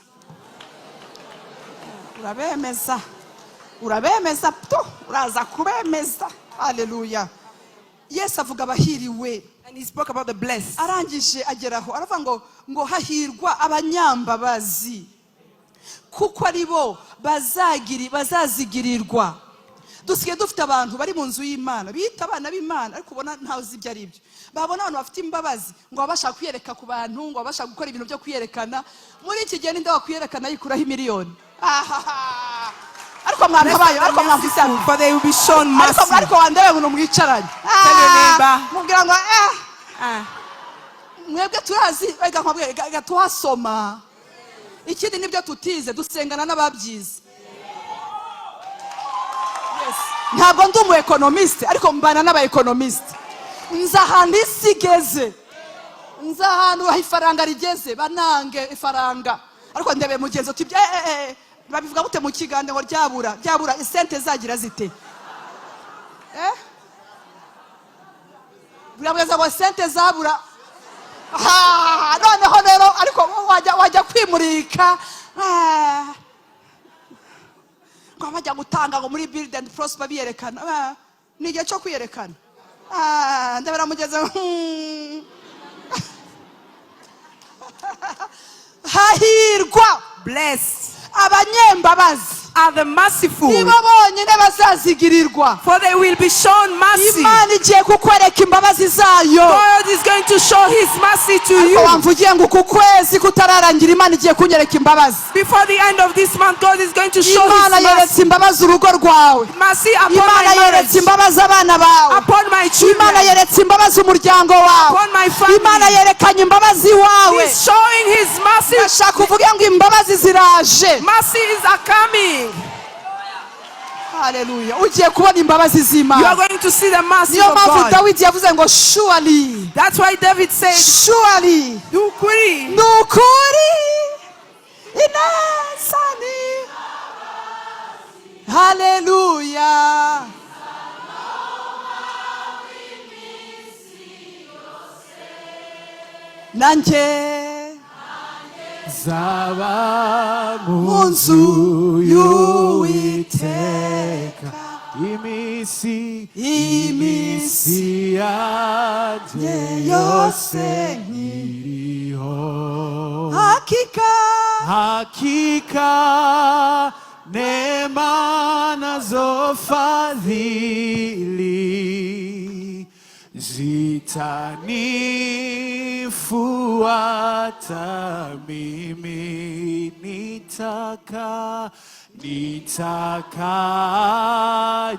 Urabemeza to uraza kubemeza. Haleluya. Yesu avuga abahiriwe And he spoke about the blessed. arangije ageraho aravuga ngo hahirwa abanyambabazi kuko aribo bazazigirirwa. Dusigaye dufite abantu bari mu nzu y'Imana bita abana b'Imana ariko ubona ntawe uzi ibyo ari byo. Babona abantu bafite imbabazi ngo bashaka kwiyereka ku bantu ngo bashaka gukora ibintu byo kwiyerekana. Muri iki gihe ninde wakwiyerekana yikuraho miliyoni? Ariko mwana bayo ariko mwafise For they will be shown mercy. ariko wandebe ngo mwicaranye. Tell your neighbor. Mubwira ngo mwebwe turazi ega nkabwe tuhasoma. Ikindi nibyo tutize dusengana n'ababyize. Ntabwo ndi umu economist ariko mbana n'aba economist. Nza ahantu isi igeze, nza ahantu ifaranga rigeze, banange ifaranga. Ariko ndebe mugenzi uti babivuga gute mu kigande ngo ryabura isente zagira zite? Birabuza ngo sente zabura. Noneho rero ariko wajya kwimurika. Ngo bajya gutanga ngo muri build and prosper biyerekana. Ni igihe cyo kwiyerekana. Ndabera mugeze. Hahirwa Blessed abanyembabazi are the merciful, nibo bonyine bazazigirirwa. for they will be shown mercy. Imana igiye kukwereka imbabazi zayo. God is going to show his mercy to you. Wamvugiye ngo ku kwezi kutararangira Imana igiye kunyereka imbabazi. Before the end of this month, God is going to show Imana his yeretse mercy. imbabazi urugo rwawe. Mercy upon Imana my yeretse marriage, imbabazi abana bawe. upon my Imana children, yeretse imbabazi umuryango wawe. upon my family. Imana yerekanye imbabazi wawe. He's showing his mercy. Ndashaka kuvuga ngo imbabazi ziraje. Mercies are coming. Hallelujah. Ugiye kubona imbabazi You are z'Imana. going to see the mercy Niyo of mpamvu God. Dawidi yavuze ngo surely. That's why David said, Surely. Nukuri. Nukuri. Inasani. Hallelujah. Nanjye zaba mu nzu y'Uwiteka iminsi yanjye yose nkiriho. Hakika neema nazo fadhili zitanifuata mimi, nitaka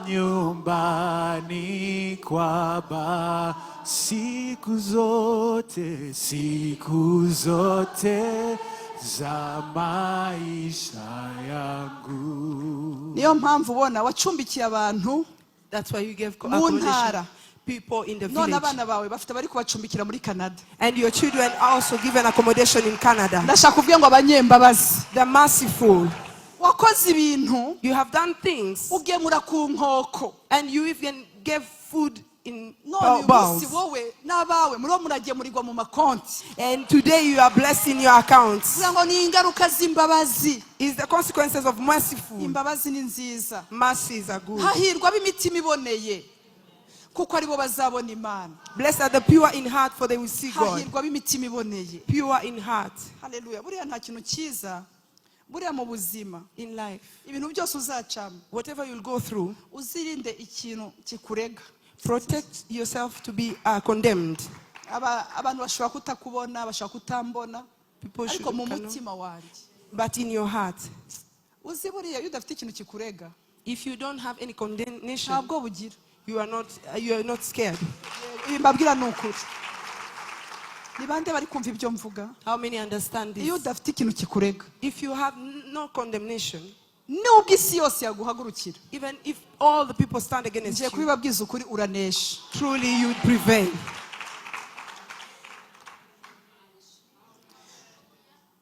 nyumbani kwa Baba siku zote za maisha yangu. niyo mpamvu ubona wacumbikiye abantu That's why you gave mu ntara. people in the None village. abana bawe bafite bari kubacumbikira muri Canada. And your children are also given accommodation in Canada. Ndashaka kuvuga ngo abanyembabazi. The merciful. Wakoze ibintu You have done things, ugemura ku nkoko. and you even gave food in None bowls. umunsi wowe n'abawe muriho muragemurirwa mu makonti. And today you are blessed in your accounts. Kugira ngo ni ingaruka z'imbabazi. It's the consequences of merciful. Imbabazi ni nziza. Mercies are good. Hahirwa ab'imitima iboneye kuko aribo bazabona Imana. Blessed are the pure in heart, for they will see God. Hahirwa ab'imitima iboneye. Pure in heart. Hallelujah. Buriya nta kintu cyiza. Buriya mu buzima In life, ibintu byose uzacamo whatever you'll go through, uzirinde ikintu kikurega. protect yourself to be condemned. Abantu bashobora kutakubona, bashobora kutambona, People should ariko mu cannot. mutima wanjye But in your heart, uzi buriya iyo udafite ikintu kikurega if you don't have any condemnation, ntabwo bugira. you are not scared. Ibi mbabwira ni ukuri. Ni bande bari kumva ibyo mvuga? How many understand Iyo this? udafite ikintu kikurega, If you have no condemnation, nubwo isi yose yaguhagurukira, even if all the people stand against ngiye you, kubibabwiza ukuri uranesha. truly you would prevail.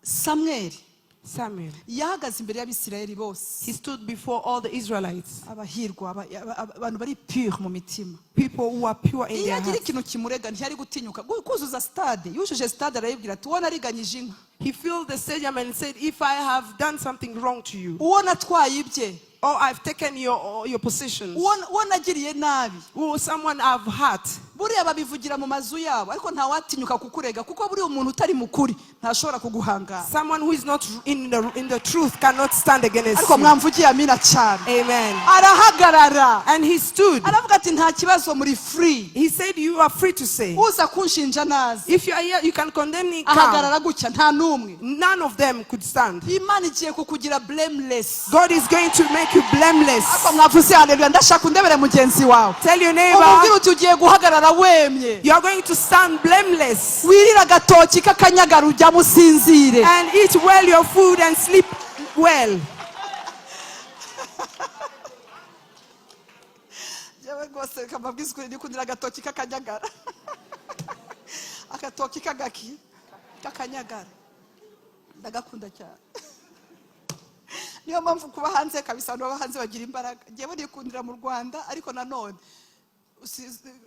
Samweli Samuel, yahagaze imbere y'Abisirayeli bose. he stood before all the Israelites, Abahirwa, abantu bari pure mu mitima. people who are pure in Iyo their agira hearts. ikintu kimurega ntiyari gutinyuka kuzuza stade. Yujuje stade arayibwira ati wowe nariganyije inka. He filled the stadium and said, if I have done something wrong to you, uwo natwaye ibye, or I've taken your possessions, uwo nagiriye nabi, or someone I've hurt, buriya babivugira mu mazu yabo, ariko ntawatinyuka kukurega kuko buriya umuntu utari mukuri ntashobora kuguhangara. someone who is not in the truth cannot stand against Ariko you. mwamvugiye amina cyane. Amen. Arahagarara, And he stood. aravuga ati nta kibazo, muri free. He said, you are free to say. Uza kunshinja nazi. If you are here, you can condemn me. Come. Ahagarara gutya nta n'umwe. None of them could stand. Imana igiye kukugira blameless. God is going to make you blameless. Ariko mwavuze haleluya, ndashaka undebere mugenzi wawe. Tell your Umubwire neighbor, uti ugiye guhagarara wemye. you are going to stand blameless Wirira agatoki k'akanyagara ujya musinzire. and eat well your food and sleep well. Yewe rwose kamabwiza ukuri nikundira agatoki k'akanyagara. Agatoki k'akanyagara. Ndagakunda cyane. Niyo mpamvu kuba hanze kabisa, no hanze bagira imbaraga. Ngewe nikundira mu Rwanda, ariko nanone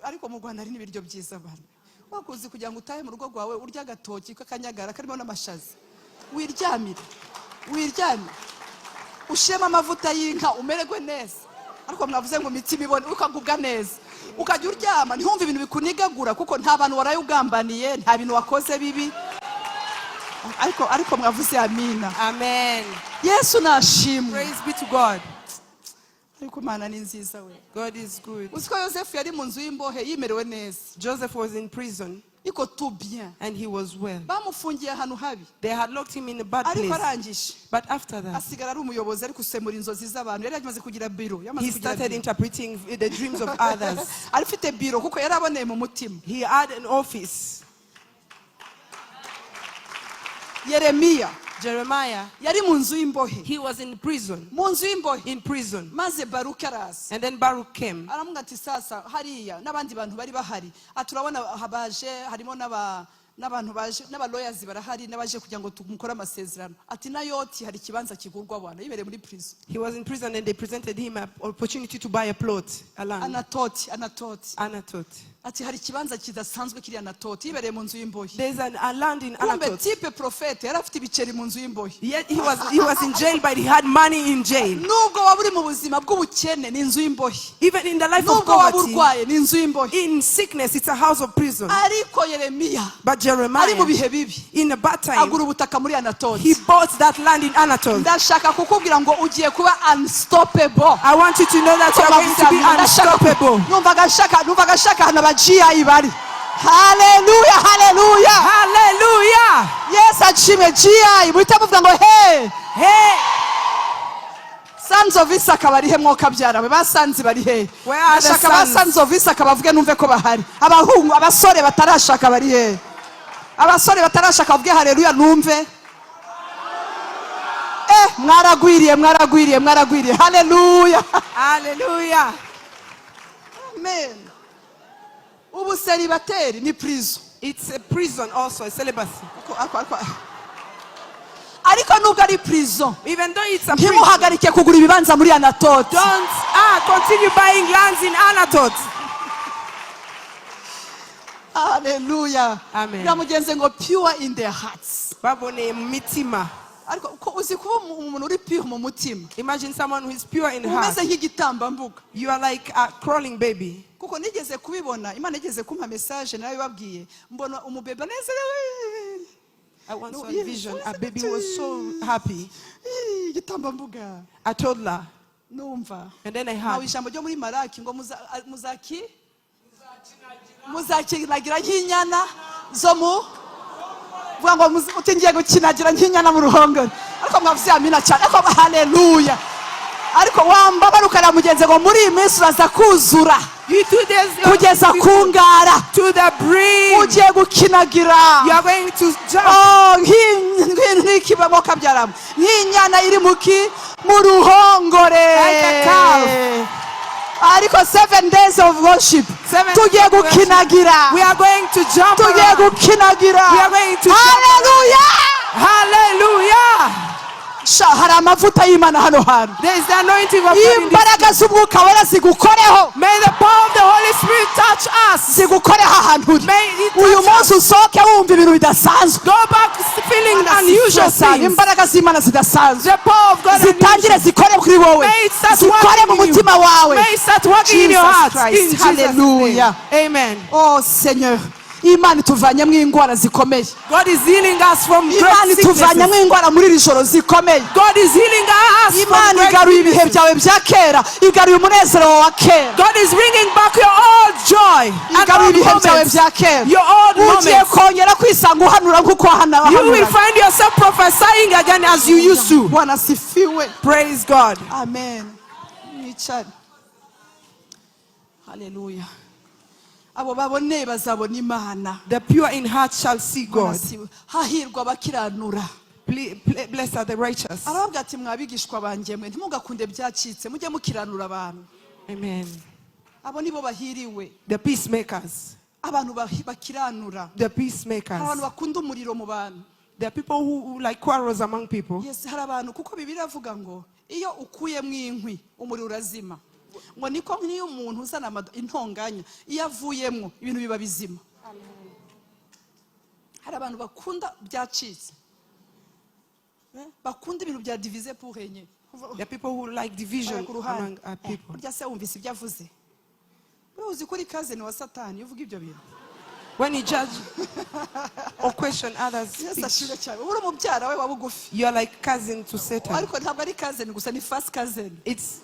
ariko mu Rwanda hari n'ibiryo byiza abantu. Wakuzi kugira ngo utahe mu rugo rwawe urya agatoki k'akanyagara karimo n'amashaza. Wiryamire. Ushema amavuta y'inka umererwe neza. Ariko mwavuze ngo imitima ibone ukagubwa neza. Ukajya uryama ntihumve ibintu bikunigagura kuko nta bantu warayugambaniye, nta bintu wakoze bibi. Ariko mwavuze amina. Amen. Yesu nashimwe. Praise be to God. Ariko Imana ni nziza we. God is good. Uziko Yosefu yari mu nzu y'imbohe yimerewe neza. Joseph was in prison Iko tout bien. and he was well. Bamufungiye ahantu habi. They had locked him in a bad Ariko place. arangije. But after that, Asigara ari umuyobozi ari gusemura inzozi z'abantu. Yari yamaze kugira biro. he started interpreting the dreams of others. Arifite biro kuko yari aboneye mu mutima. He had an office. Yeremiya Jeremiah, yari mu nzu y'imbohe. he was in prison. Mu nzu y'imbohe. In prison. Maze Baruki araza. And then Baruch came. Aramuga ati sasa hariya n'abandi bantu bari bahari. Aturabona habaje harimo n'abantu baje n'abalawyers barahari n'abaje kugira ngo tumukore amasezerano. Ati na yoti hari kibanza kigurwa abana yibereye muri prison. He was in prison and they presented him an opportunity to buy a plot, a land. Anatoti. Anatot. Ati hari kibanza kidasanzwe kiri Anatoti yibereye mu nzu y'imbohe. There's a land in Kumbe Anatot. type prophet yari afite ibiceri mu nzu y'imbohe. Yet he was in jail, but he had money in jail. Nubwo waburi mu buzima bw'ubukene ni inzu y'imbohe. Even in the life of Nubwo poverty, waburwaye ni inzu y'imbohe. in sickness, it's a house of prison. Ariko Yeremiya But ari mu Jeremiah, bihe bibi in a bad time, agura ubutaka muri Anatoti. he bought that land in Anatot. Ndashaka kukubwira ngo ugiye kuba unstoppable. I want you to know that you are going to be unstoppable. Numva gashaka hano GI bari. Hallelujah. Hallelujah. Yes, achime GI muhita muvuga ngo hey. Hey, Sons of Isaka bari he mwoka byarawe basanzi bari he. where are the Ndashaka ba sons? Sons of Isaka bavuge numve ko bahari. Abahungu abasore batarashaka bari he. Abasore batarashaka bavuge haleluya numve. Mwaragwiriye. Hallelujah. Hallelujah. Amen. Ubu celibateri ni prison. It's a prison also, a celibacy. Ariko nubwo ari prison, Even though it's a prison, ntimuhagarike kugura ibibanza muri Anatoti. don't continue buying lands in Anatot. Hallelujah. Amen. Biramugenze ngo pure in their hearts. Babone mitima. Ariko uzi kuba umuntu uri pure mu mutima. Imagine someone who is pure in heart. Umeze nk'igitambambuga. You are like a crawling baby. Kuko nigeze kubibona, Imana igeze kumpa message nayo babwiye. Mbona umubebe anezerewe. I once saw a vision. A baby was so happy. Igitambambuga. A toddler. Numva. And then I Nawe heard. ijambo ryo muri Maraki ngo muzakinagira nk'inyana zo mu vuga ngo utingiye gukinagira nk'inyana mu ruhongore. Ariko mwavuze amina cyane. Ariko haleluya. Ariko wambabarukana mugenze ngo muri iyi minsi uraza kuzura. You 2 days Kugeza kungara. to the brim. Ugiye gukinagira. You are going to jump. Nk'ikibamo kabyaramo. Nk'inyana iri mu ruhongore. Like a calf. Ariko 7 days of worship. Tugiye gukinagira. We are going to jump. Tugiye around. gukinagira. We are going to jump. Hallelujah. Hallelujah. sha hari amavuta y'Imana hano hantu. There is the anointing of God in this. Imbaraga z'umwuka wera zigukoreho. May the power of the Holy Spirit touch us. Zigukoreho ahantu uri. May it Uyu touch us. munsi usohoke wumva ibintu bidasanzwe. Go back feeling unusual things. Imbaraga z'Imana zidasanzwe. The power of God Zitangire zikore kuri wowe. May it start Zikore mu working in you. mutima wawe. May it start working in your Jesus heart. Christ. In Jesus' Hallelujah. name. Amen. Oh Seigneur, Imana ituvanyemo ingwara zikomeye. God is healing us from Imana great ituvanyemo sicknesses. ingwara muri iri joro zikomeye. God is healing us from Imana great igaruye ibihe sicknesses. byawe bya kera, igaruye umunezero wawe wa kera, God is bringing back your old joy and igaruye old ibihe byawe moments. bya kera. Your old Ugiye moments. kongera kwisanga uhanura nk'uko You will wahanuraga. find yourself prophesying again as you used to. Bwana sifiwe. Praise God. Amen. Mwicare. Hallelujah. Abo babone bazabona Imana. The pure in heart shall see God. Hahirwa abakiranura. Blessed are the righteous. Arababwira ati mwabigishwa banjye mwe ntimugakunde byacitse mujye mukiranura abantu. Amen. Abo nibo bahiriwe. The peacemakers. Abantu bakiranura. The Abantu peacemakers. bakunda umuriro mu bantu. The people who like quarrels among people. Yes, hari abantu kuko Bibiliya avuga ngo iyo ukuyemo inkwi umuriro urazima. Ngo niko nk'iyo umuntu uzana intonganya iyo avuyemo ibintu biba bizima. Hari abantu bakunda byacitse. Bakunda ibintu bya diviser pour régner. The people who like division among people. Burya se wumvise ibyo avuze. Uzi kuri cousin wa Satani uvuga ibyo bintu. When you judge or question others, Yes, ashire cyane. Uri umubyara we wabugufi. you are like cousin to Satan. Ariko ntabwo ari cousin gusa ni first cousin. It's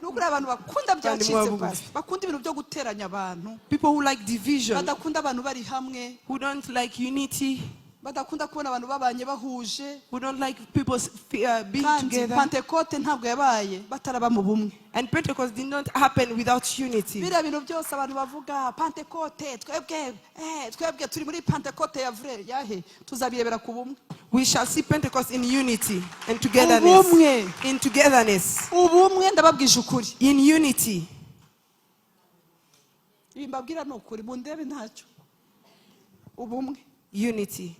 Nukuri abantu bakunda byacitse basi. Bakunda ibintu byo guteranya abantu. people who like division, Badakunda abantu bari hamwe. who don't like unity, Badakunda kubona abantu babanye bahuje. who don't like people being Kandi together. Pentecote ntabwo yabaye bataraba mu bumwe. And Pentecost did not happen without unity. Biriya bintu byose abantu bavuga Pentecote twebwe turi muri Pentecote ya vrai yahe tuzabirebera ku bumwe. We shall see Pentecost in unity and togetherness. Ubumwe. In togetherness. Ubumwe ndababwije ukuri. In unity. Ibi mbabwira ni ukuri mundebe ntacyo. Ubumwe. Unity.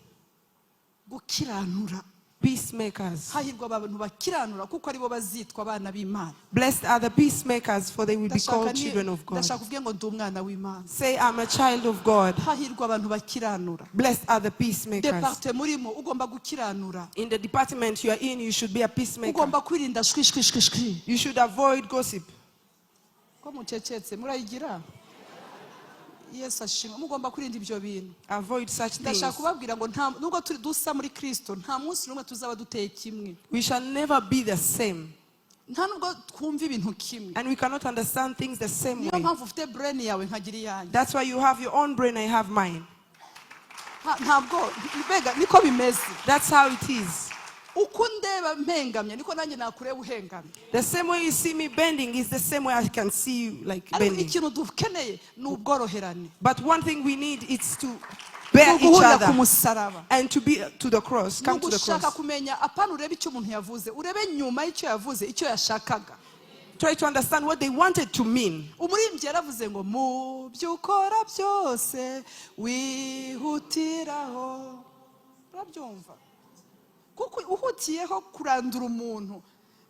Gukiranura. Peacemakers. Hahirwa abantu bakiranura kuko aribo bazitwa abana b'Imana. Blessed are the peacemakers, for they will be called children of God. Ndashaka kuvuga ngo ndi umwana w'Imana. Say, I'm a child of God. Hahirwa abantu bakiranura. Blessed are the peacemakers. Departe murimo ugomba gukiranura. In the department you are in, you should be a peacemaker. Ugomba kwirinda shwi. You should avoid gossip. Ko mucecetse murayigira. Yes, ashimwe. Mugomba kwirinda ibyo bintu. Avoid such things. Ndashaka kubabwira ngo nta nubwo turi dusa muri Kristo nta munsi n'umwe tuzaba duteye kimwe. We shall never be the same. Nta nubwo twumva ibintu kimwe. And we cannot understand things the same Niyo way. mpamvu ufite brain yawe nkagira iyanjye. That's why you have your own brain, I have mine. Ntabwo mbega niko bimeze. That's how it is. Uko ndeba mpengamye niko nanjye nakureba uhengamye. The same way you see me bending is the same way I can see you like Ariko bending. ikintu dukeneye ni ubworoherane. But one thing we need is to bear each Guhurira ku other musaraba. and to be to the cross. Come to the Nugushaka cross. kumenya apana urebe icyo umuntu yavuze urebe nyuma y'icyo yavuze icyo yashakaga. Try to understand what they wanted to mean. Umurimbyi yaravuze ngo mu byo ukora byose wihutiraho. Urabyumva? Kuko uhutiyeho kurandura umuntu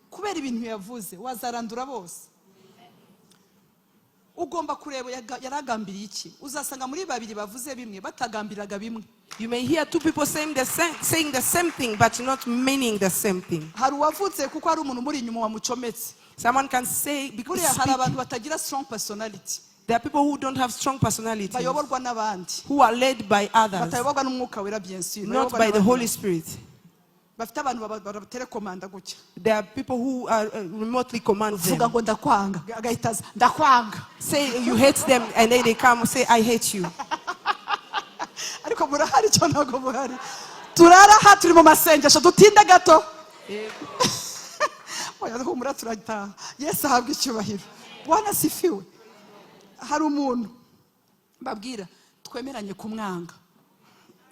kubera ibintu yavuze wazarandura bose. Ugomba kureba yaragambiriye iki. Uzasanga muri babiri bavuze bimwe batagambiraga bimwe. You may hear two people saying the same thing but not meaning the same thing. Hari uwavutse kuko hari umuntu muri inyuma wamucometse. Someone can say because Hari abantu batagira strong personality. there are people who don't have strong personality, Bayoborwa n'abandi. who are led by others, Batayoborwa n'umwuka wera bien sûr. not by the Holy Spirit. Bafite abantu babatelekomanda gutya. There are people who are remotely command Vuga them. ngo ndakwanga. Agahitaza ndakwanga. Say you hate them and then they come say I hate you. Ariko murahari cyo ntago muhari. Turara ha turi mu masengesho dutinde gato. Oya humura turataha. Yesu ahabwa icyubahiro. Bwana sifiwe. Hari umuntu babwira twemeranye kumwanga.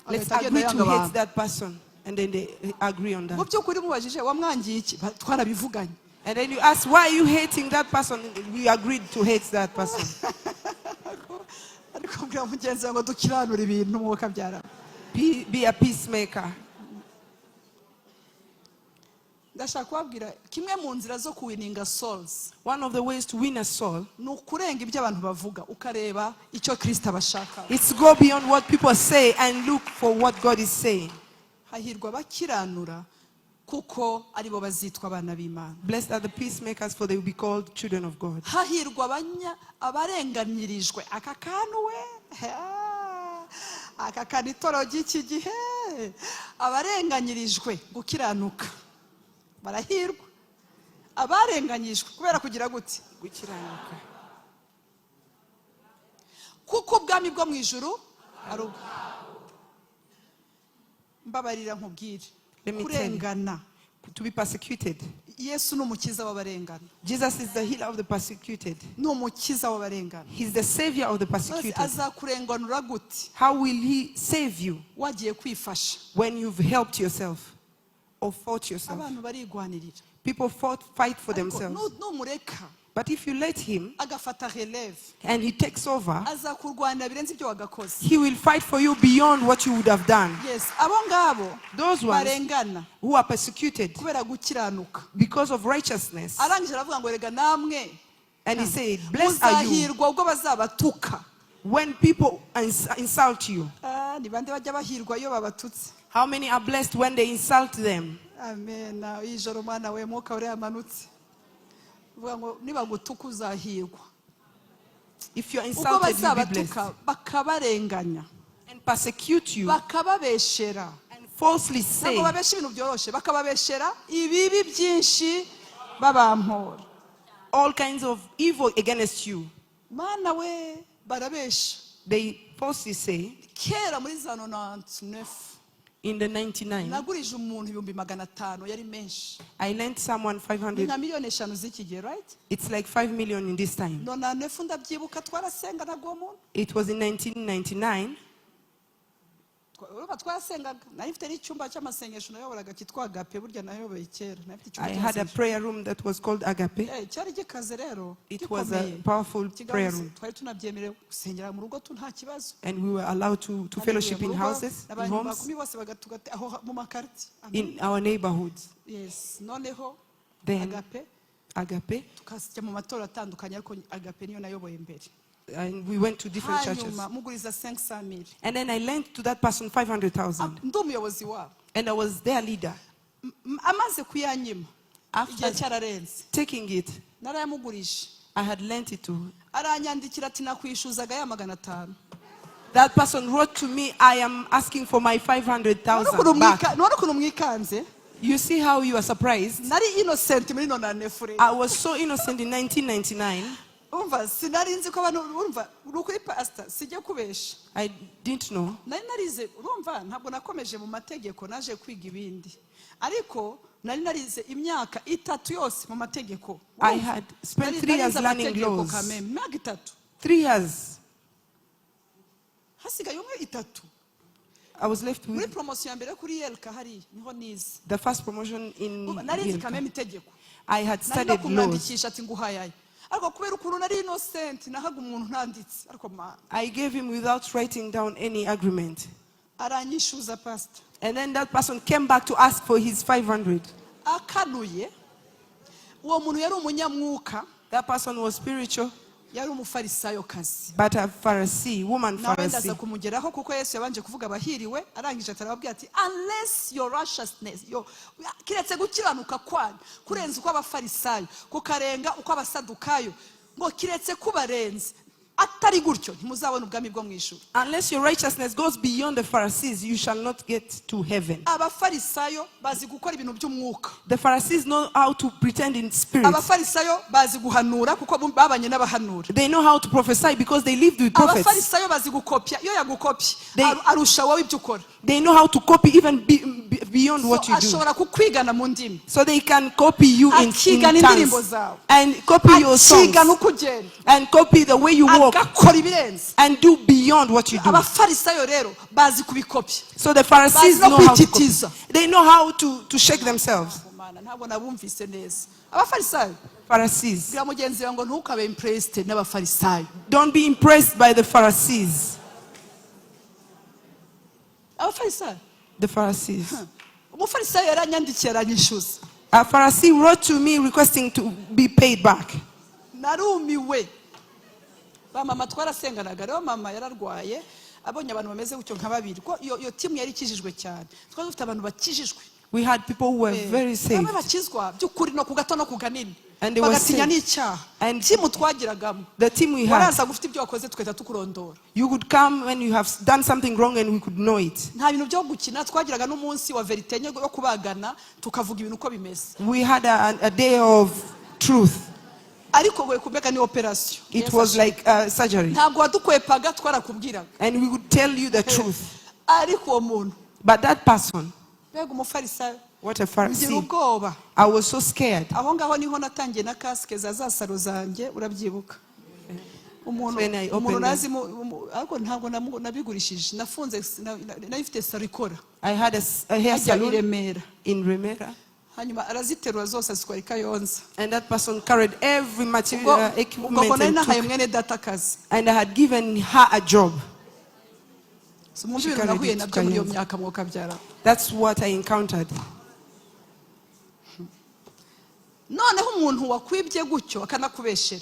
Let's agree to hate that person. And then they agree on that. Mu byukuri mubajije wamwangiye iki? Twarabivuganye. And then you ask, why are you hating that person? We agreed to hate that person. Ariko bwa mugenzi ngo dukiranura ibintu mwuka byara. Be a peacemaker. ndashaka kubabwira kimwe mu nzira zo kuwininga souls One of the ways to win a soul ni ukurenga ibyo abantu bavuga ukareba icyo Kristo abashaka. is to go beyond what people say and look for what God is saying. Hahirwa abakiranura kuko aribo bazitwa abana b'Imana. Blessed are the peacemakers, for they will be called children of God. Hahirwa abarenganirijwe aka kantu we aka kanitoro g'iki gihe abarenganyirijwe gukiranuka barahirwa. Abarenganyijwe kubera kugira gute Gukiranuka. kuko ubwami bwo mu ijuru ari ubwo. Mbabarira nkubwire Let me tell you. kurengana. To be persecuted. Yesu ni umukiza w'abarengana. Jesus is the healer of the persecuted. Ni umukiza w'abarengana. He's the savior of the persecuted. Azakurenganura gute How will he save you wagiye kwifasha? when you've helped yourself or fought yourself? Abantu barigwanirira. People fight for Ariko themselves. numureka But if you let him agafata relève and he takes over, azakurwanira birenze ibyo wagakoze. he will fight for you beyond what you would have done. Yes, abo ngabo Those ones barengana who are persecuted kubera gukiranuka. because of righteousness. Arangije aravuga ngo rega namwe And he said, blessed are you muzahirwa ubwo bazabatuka. when people insult you. Ni bande bajya bahirwa iyo babatutse? How many are blessed when they insult them? Amen. Ijoro mwana we mwuka uri amanutse. Vuga ngo nibagutuka uzahirwa. If you're Ubwo insulted, you'll be blessed. bazabatuka bakabarenganya And persecute you bakababeshera. and falsely say Ntabwo babesha ibintu byoroshe, bakababeshera ibibi byinshi babampora. all kinds of evil against you. Mana we barabesha. They falsely say Kera muri za 99 in the 99, nagurije umuntu 500,000 yari menshi. I lent someone Ni 500. nka miliyoni 5 z'iki gihe, right? It's like 5 million in this time. 99 ndabyibuka twarasenga nagwo muntu. It was in 1999. Urumva twarasengaga. Nari mfite n'icyumba cy'amasengesho nayoboraga kitwa Agape, burya nayoboye kera. Nari mfite I icyumba had a cy'amasengesho. prayer room that was called Agape. Cyari gikaze rero. It was a gikomeye. powerful prayer room. Twari tunabyemerewe gusengera mu rugo nta kibazo. And we were allowed to fellowship in houses, in Abantu homes, bakumi bose bagatugata aho mu makarti. in our neighborhoods. Yes, noneho Then Agape Agape, tukajya mu matora atandukanye ariko Agape niyo nayoboye mbere. and we went to different churches. Hanyuma muguriza 500,000. And then I lent to that person 500,000. Ndi umuyobozi wabo. And I was their leader. Amaze kuyanyima. After Igihe cyararenze. taking it, Narayamugurije. I had lent it to. Aranyandikira ati nakwishuzaga ya 500,000. That person wrote to me, I am asking for my 500,000 back. None ukuntu mwikanze. You see how you are surprised? Nari innocent muri 99. I was so innocent in 1999. Umva sinari nzi ko abantu urumva urukuri pastor sijye kubesha. I didn't know. Nari narize urumva ntabwo nakomeje mu mategeko naje kwiga ibindi. Ariko nari narize imyaka 3 yose mu mategeko. I had spent 3 years learning laws. Imyaka 3. 3 years. Hasigaye umwe 3. I was left Muri with promotion ya mbere kuri Yelka hari niho nize. the first promotion in Nari nzi Yelka. kameme itegeko. I had Nari no studied laws. kumwandikisha ati nguhayaye. Ariko kubera ukuntu nari innocent nahaga umuntu ntanditse. Ariko I gave him without writing down any agreement. aranyishuza pastor. And then that person came back to ask for his 500. Akanuye. Uwo muntu yari umunyamwuka. That person was spiritual, Yari umufarisayo kazi. but a Pharisee, woman Nawe ndaza Pharisee. kumugeraho kuko Yesu yabanje kuvuga abahiriwe arangije atarababwira ati unless your righteousness kiretse gukiranuka kwanyu kurenza uko abafarisayo kukarenga uko abasadukayo ngo kiretse kubarenze atari gutyo ntimuzabona ubwami bwo mu ijuru. Unless your righteousness goes beyond the Pharisees, you shall not get to heaven. Abafarisayo bazi gukora ibintu by'umwuka. The Pharisees know how to pretend in spirit. Abafarisayo bazi guhanura kuko babanye n'abahanura. They know how to prophesy because they lived with prophets. Abafarisayo bazi gukopya iyo yagukopye arusha wowe ibyo ukora. They know how to copy even beyond what you do. Ashobora kukwigana mu ndimi. So they can copy you in Akigana indirimbo tongues zawe. and copy your songs Akigana uko ugenda. and copy the way you walk Agakora ibirenze. and do beyond what you do. Abafarisayo rero bazi kubikopya. So the Pharisees Bazi no know how to copy. kwititiza. They know how to shake themselves. Ntabwo nabumvise neza. Abafarisayo Pharisees. bwa mugenzi wawe ngo ntukabe impressed n'abafarisayo. Don't be impressed by the Pharisees. Abafarisayo The Pharisees. umufarisayo yaranyandikiye aranyishuza. A Pharisee wrote to me requesting to be paid back. narumiwe. Ba mama twarasenganaga rero mama yararwaye abonye abantu bameze gutyo nka babiri ko iyo timu yari ikijijwe cyane. Twari dufite abantu bakijijwe. We had people who were very saved. Bamwe bakizwa by'ukuri no kugato no kuganini. And they were Bagatinya saved. n'icyaha. And Timu twagiragamo. the team we had, Waraza gufite ibyo wakoze tweta tukurondora. you could come when you have done something wrong and we could know it. Nta bintu byo gukina twagiraga n'umunsi wa verite yo kubagana tukavuga ibintu uko bimeze. We had a day of truth. Ariko we kubega ni operation. It was like surgery. Ntabwo wadukwepaga twarakubwiraga. And we would tell you the truth. Ariko uwo muntu But that person, bega umufarisayo what a ngira Pharisee, ubwoba. I was so scared. Aho ngaho niho natangiye na kasike za saro zanjye urabyibuka. When I opened Umuntu them. nazi ariko ntabwo nabigurishije nafunze nayifite saro ikora. I had a hair Ajya i salon Remera. in Remera. Hanyuma araziterura zose azitwara Kayonza. And that person carried every Ubwo material ubwo equipment nari and nahaye took, mwene data akazi. and I had given her a job. Simumva She ibintu carried nahuye it to nabyo muri iyo Kayonza. myaka mwokabyara. That's what I encountered. Noneho umuntu wakwibye gutyo akanakubeshera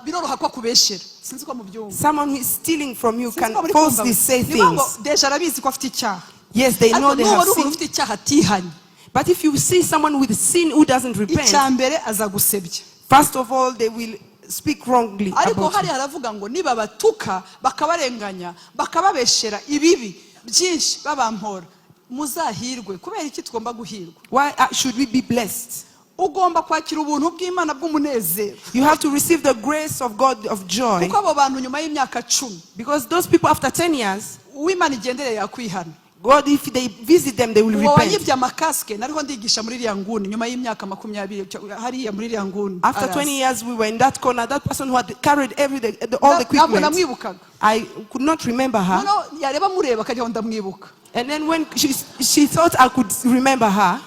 biroroha ko akubeshera sinzi ko mubyumva. Someone who is stealing from you Sinzi can ko muri falsely kumva. say Ni ngombwa things. deja arabizi ko afite icyaha. Yes, they know Ariko they nuba have ari umuntu sinned. ufite icyaha atihanye. But if you see someone with sin who doesn't repent, Icya mbere azagusebya. first of all, they will speak wrongly Ariko about hari you. haravuga ngo niba batuka bakabarenganya bakababeshera ibibi byinshi babampora muzahirwe. Kubera iki tugomba guhirwa? Why should we be blessed? Ugomba kwakira ubuntu bw'Imana bw'umunezero. You have to receive the grace of God of joy. Kuko abo bantu nyuma y'imyaka 10 Because those people after 10 years, uw'Imana igendereye yakwihana. God, if they visit them, they will Uwo repent. wayibye amakasike nariho ndigisha muri iriya nguni nyuma y'imyaka 20 hariya muri iriya nguni. After 20 years, we were in that corner. That person who had carried all the Ntabwo equipment, namwibukaga. I could not remember her. Noneho yareba mureba akajya ndamwibuka. And then when she thought I could remember her,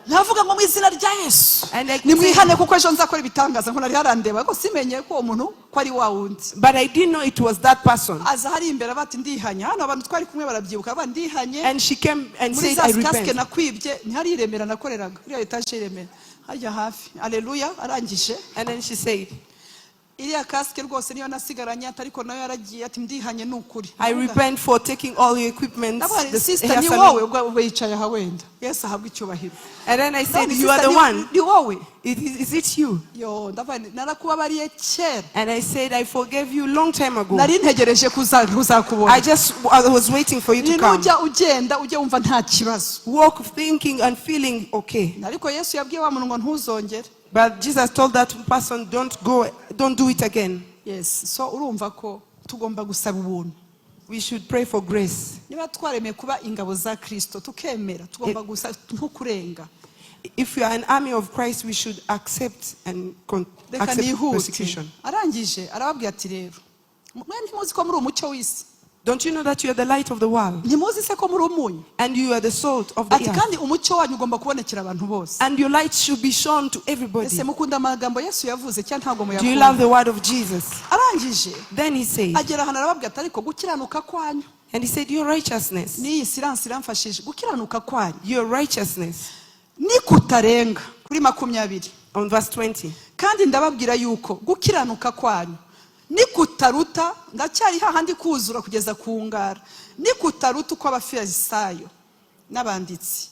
Navuga ngo mu izina rya Yesu. and I Nimwihane kuko ejo nzakora ibitangaza ngo nari harandeba ariko simenye ko uwo muntu ko ari wa wundi. but I didn't know it was that person. Aza hari imbere bati ndihanye. Hano abantu twari kumwe barabyibuka bati ndihanye. And she came and Muri said, za I kasike repent. nakwibye ntihari iremera nakoreraga. Iriya etaje iremera. Hajya hafi. Haleluya arangije. And then she said, Iriya kasike rwose niyo nasigaranye ariko nayo yaragiye ati ndihanye n'ukuri. I repent for taking all your equipment. Ndabona the sister hair ni salon." wowe ubwo yicaye aha wenda. Yesu ahabwa icyubahiro. And then I said, Ndabona you are sister the one. Ni wowe. Is it you? Yo ndabona narakubabariye kera. And I said, I forgave you long time ago. Nari ntegereje kuzakubona. I was waiting for you to come. Nujya ugenda ujye wumva nta kibazo. Walk thinking and feeling okay. Ariko Yesu yabwiye wa muntu ngo ntuzongere. But Jesus told that person, don't do it again. Yes, so urumva ko tugomba gusaba ubuntu. We should pray for grace. Niba twaremeye kuba ingabo za Kristo tukemera tugomba gusaba nko kurenga. If you are an army of Christ, we should accept Reka accept nihute. persecution. Arangije arababwira ati rero mwe ntimuzi ko muri umucyo w'isi. Don't you know that you are the light of the world? Ntimuzi se ko muri umunyu. And you are the salt of the Ati earth. kandi umucyo wanyu ugomba kubonekera abantu bose. And your light should be shown to everybody. Ese mukunda amagambo Yesu yavuze cyangwa ntabwo Do you love muyakunda? the word of Jesus? Arangije Then he said, agera ahantu arababwira ati ariko gukiranuka kwanyu and he said, your righteousness, n'iyi siransi iramfashije gukiranuka kwanyu your righteousness, ni kutarenga kuri 20 on verse 20. kandi ndababwira yuko gukiranuka kwanyu ni kutaruta ndacyari hahandi kuzura kugeza ku ngara ni kutaruta uko abafarisayo n'abanditsi